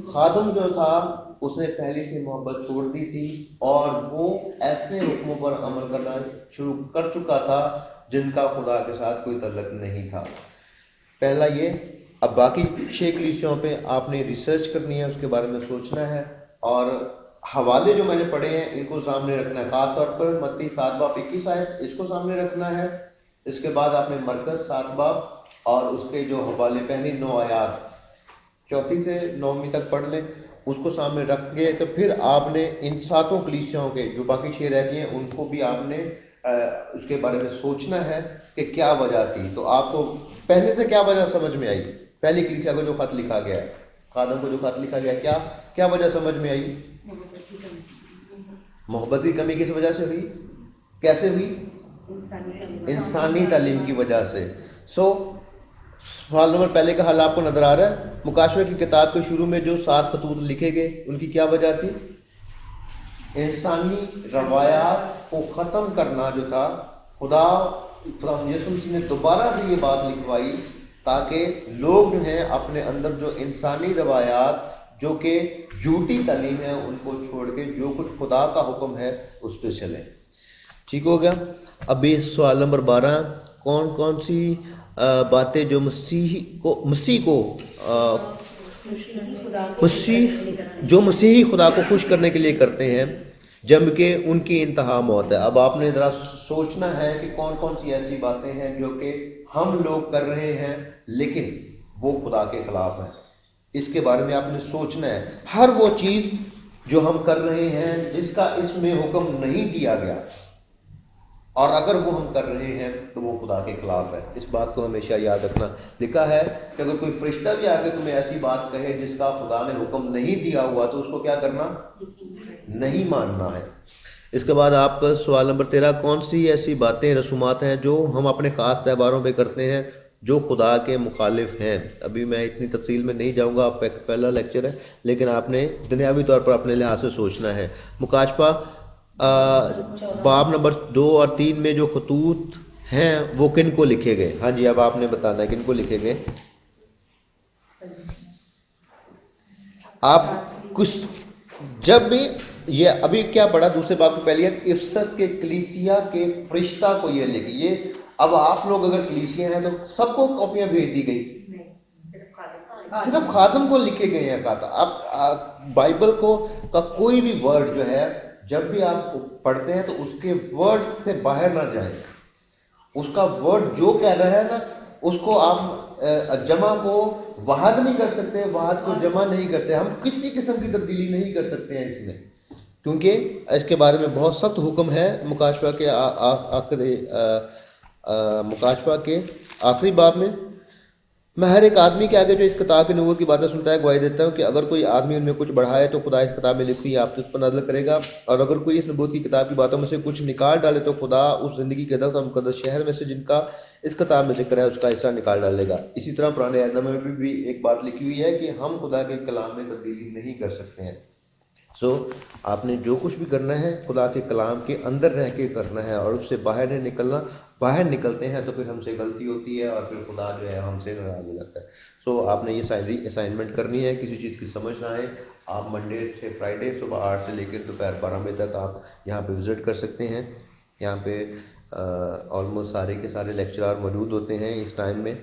खादम जो था उसने पहली से मोहब्बत छोड़ दी थी, और वो ऐसे हुक्मों पर अमल करना शुरू कर चुका था जिनका खुदा के साथ कोई तल्लुक नहीं था। पहला ये। अब बाकी 6 कलीसियाओं पे आपने रिसर्च करनी है, उसके बारे में सोचना है, और हवाले जो मैंने पढ़े हैं इनको सामने रखना है। खास तौर पर मत्ती 7 बाब 21 आयत, इसको सामने रखना है। इसके बाद आपने मरकज 7 बाब और उसके जो हवाले पहली 9 आयात 4 से 9 तक पढ़ लें, उसको सामने रख के तो फिर आपने इन 7 कलीसियाओं के जो बाकी 6 रहती हैं उनको भी आपने उसके बारे में सोचना है कि क्या वजह थी। तो आपको पहले से क्या वजह समझ में आई, पहली कलीसिया को जो खत लिखा गया है, खादम को जो खत लिखा गया, क्या क्या वजह समझ में आई। मोहब्बत की कमी किस वजह से हुई, कैसे हुई, इंसानी तालीम की वजह से। सवाल नंबर पहले का हल आपको नजर आ रहा है। मुकाशवा की किताब के शुरू में जो 7 खतूत लिखे गए उनकी क्या वजह थी, इंसानी रवायात को ख़त्म करना जो था। खुदा यीशु मसीह ने दोबारा से ये बात लिखवाई ताकि लोग जो हैं अपने अंदर जो इंसानी रवायात जो कि झूठी तालीम है उनको छोड़ के जो कुछ खुदा का हुक्म है उस पर चलें। ठीक हो गया। अभी सवाल नंबर 12, कौन कौन सी बातें जो मसीही खुदा को खुश करने के लिए करते हैं जबकि उनकी इंतहा मौत है। अब आपने ज़रा सोचना है कि कौन कौन सी ऐसी बातें हैं जो कि हम लोग कर रहे हैं लेकिन वो खुदा के खिलाफ है। इसके बारे में आपने सोचना है। हर वो चीज़ जो हम कर रहे हैं जिसका इसमें हुक्म नहीं दिया गया और अगर वो हम कर रहे हैं तो वो खुदा के खिलाफ है। इस बात को हमेशा याद रखना। लिखा है कि अगर कोई फरिश्ता भी आके तुम्हें ऐसी बात कहे जिसका खुदा ने हुक्म नहीं दिया हुआ तो उसको क्या करना, नहीं मानना है। इसके बाद आप सवाल नंबर 13, कौन सी ऐसी बातें रसूमात हैं जो हम अपने ख़ास त्यौहारों पे करते हैं जो खुदा के मुखालिफ हैं। अभी मैं इतनी तफसील में नहीं जाऊंगा, आप पहला लेक्चर है लेकिन आपने दुनियावी तौर पर अपने लिहाज से सोचना है। मुकाशफा बाब नंबर 2 और 3 में जो खतूत हैं वो किन को लिखे गए। हाँ जी, अब आपने बताना है किन को लिखे गए। आप कुछ जब भी ये अभी क्या पढ़ा दूसरे बाब की पहली है, इफसस के कलीसिया के फरिश्ता को ये लिखी। ये अब आप लोग अगर कलीसिया हैं तो सबको कॉपियां भेज दी गई, सिर्फ खादम को लिखे गए हैं खाता। अब बाइबल को का कोई भी वर्ड जो है जब भी आप पढ़ते हैं तो उसके वर्ड से बाहर ना जाए। اس کا ورڈ جو کہہ رہا ہے نا اس کو آپ جمع کو واحد نہیں کر سکتے، واحد کو جمع نہیں کرتے، ہم کسی قسم کی تبدیلی نہیں کر سکتے ہیں اس میں، کیونکہ اس کے بارے میں بہت سخت حکم ہے مکاشفہ کے مکاشفہ کے آخری باب میں. میں ہر ایک آدمی کے آگے جو اس کتاب کی نبوت کی باتیں سنتا ہے گواہی دیتا ہوں کہ اگر کوئی آدمی ان میں کچھ بڑھائے تو خدا اس کتاب میں لکھی آپ سے اس پر نازل کرے گا، اور اگر کوئی اس نبوت کی کتاب کی باتوں میں سے کچھ نکال ڈالے تو خدا اس زندگی کے دست اور مقدس شہر میں سے جن کا اس کتاب میں ذکر ہے اس کا حصہ نکال ڈالے گا. اسی طرح پرانے عہد نامے میں بھی ایک بات لکھی ہوئی ہے کہ ہم خدا کے کلام میں تبدیلی نہیں کر سکتے ہیں. آپ نے جو کچھ بھی کرنا ہے خدا کے کلام کے اندر رہ کے کرنا ہے، اور اس سے باہر نہیں نکلنا. باہر نکلتے ہیں تو پھر ہم سے غلطی ہوتی ہے اور پھر خدا جو ہے ہم سے ناراض ہو جاتا ہے. آپ نے یہ ساری اسائنمنٹ کرنی ہے. کسی چیز کی سمجھ نہ آئے آپ منڈے سے فرائیڈے صبح 8 سے لے کر دوپہر 12 بجے تک آپ یہاں پہ وزٹ کر سکتے ہیں. یہاں پہ آلموسٹ سارے کے سارے لیکچرار موجود ہوتے ہیں اس ٹائم میں.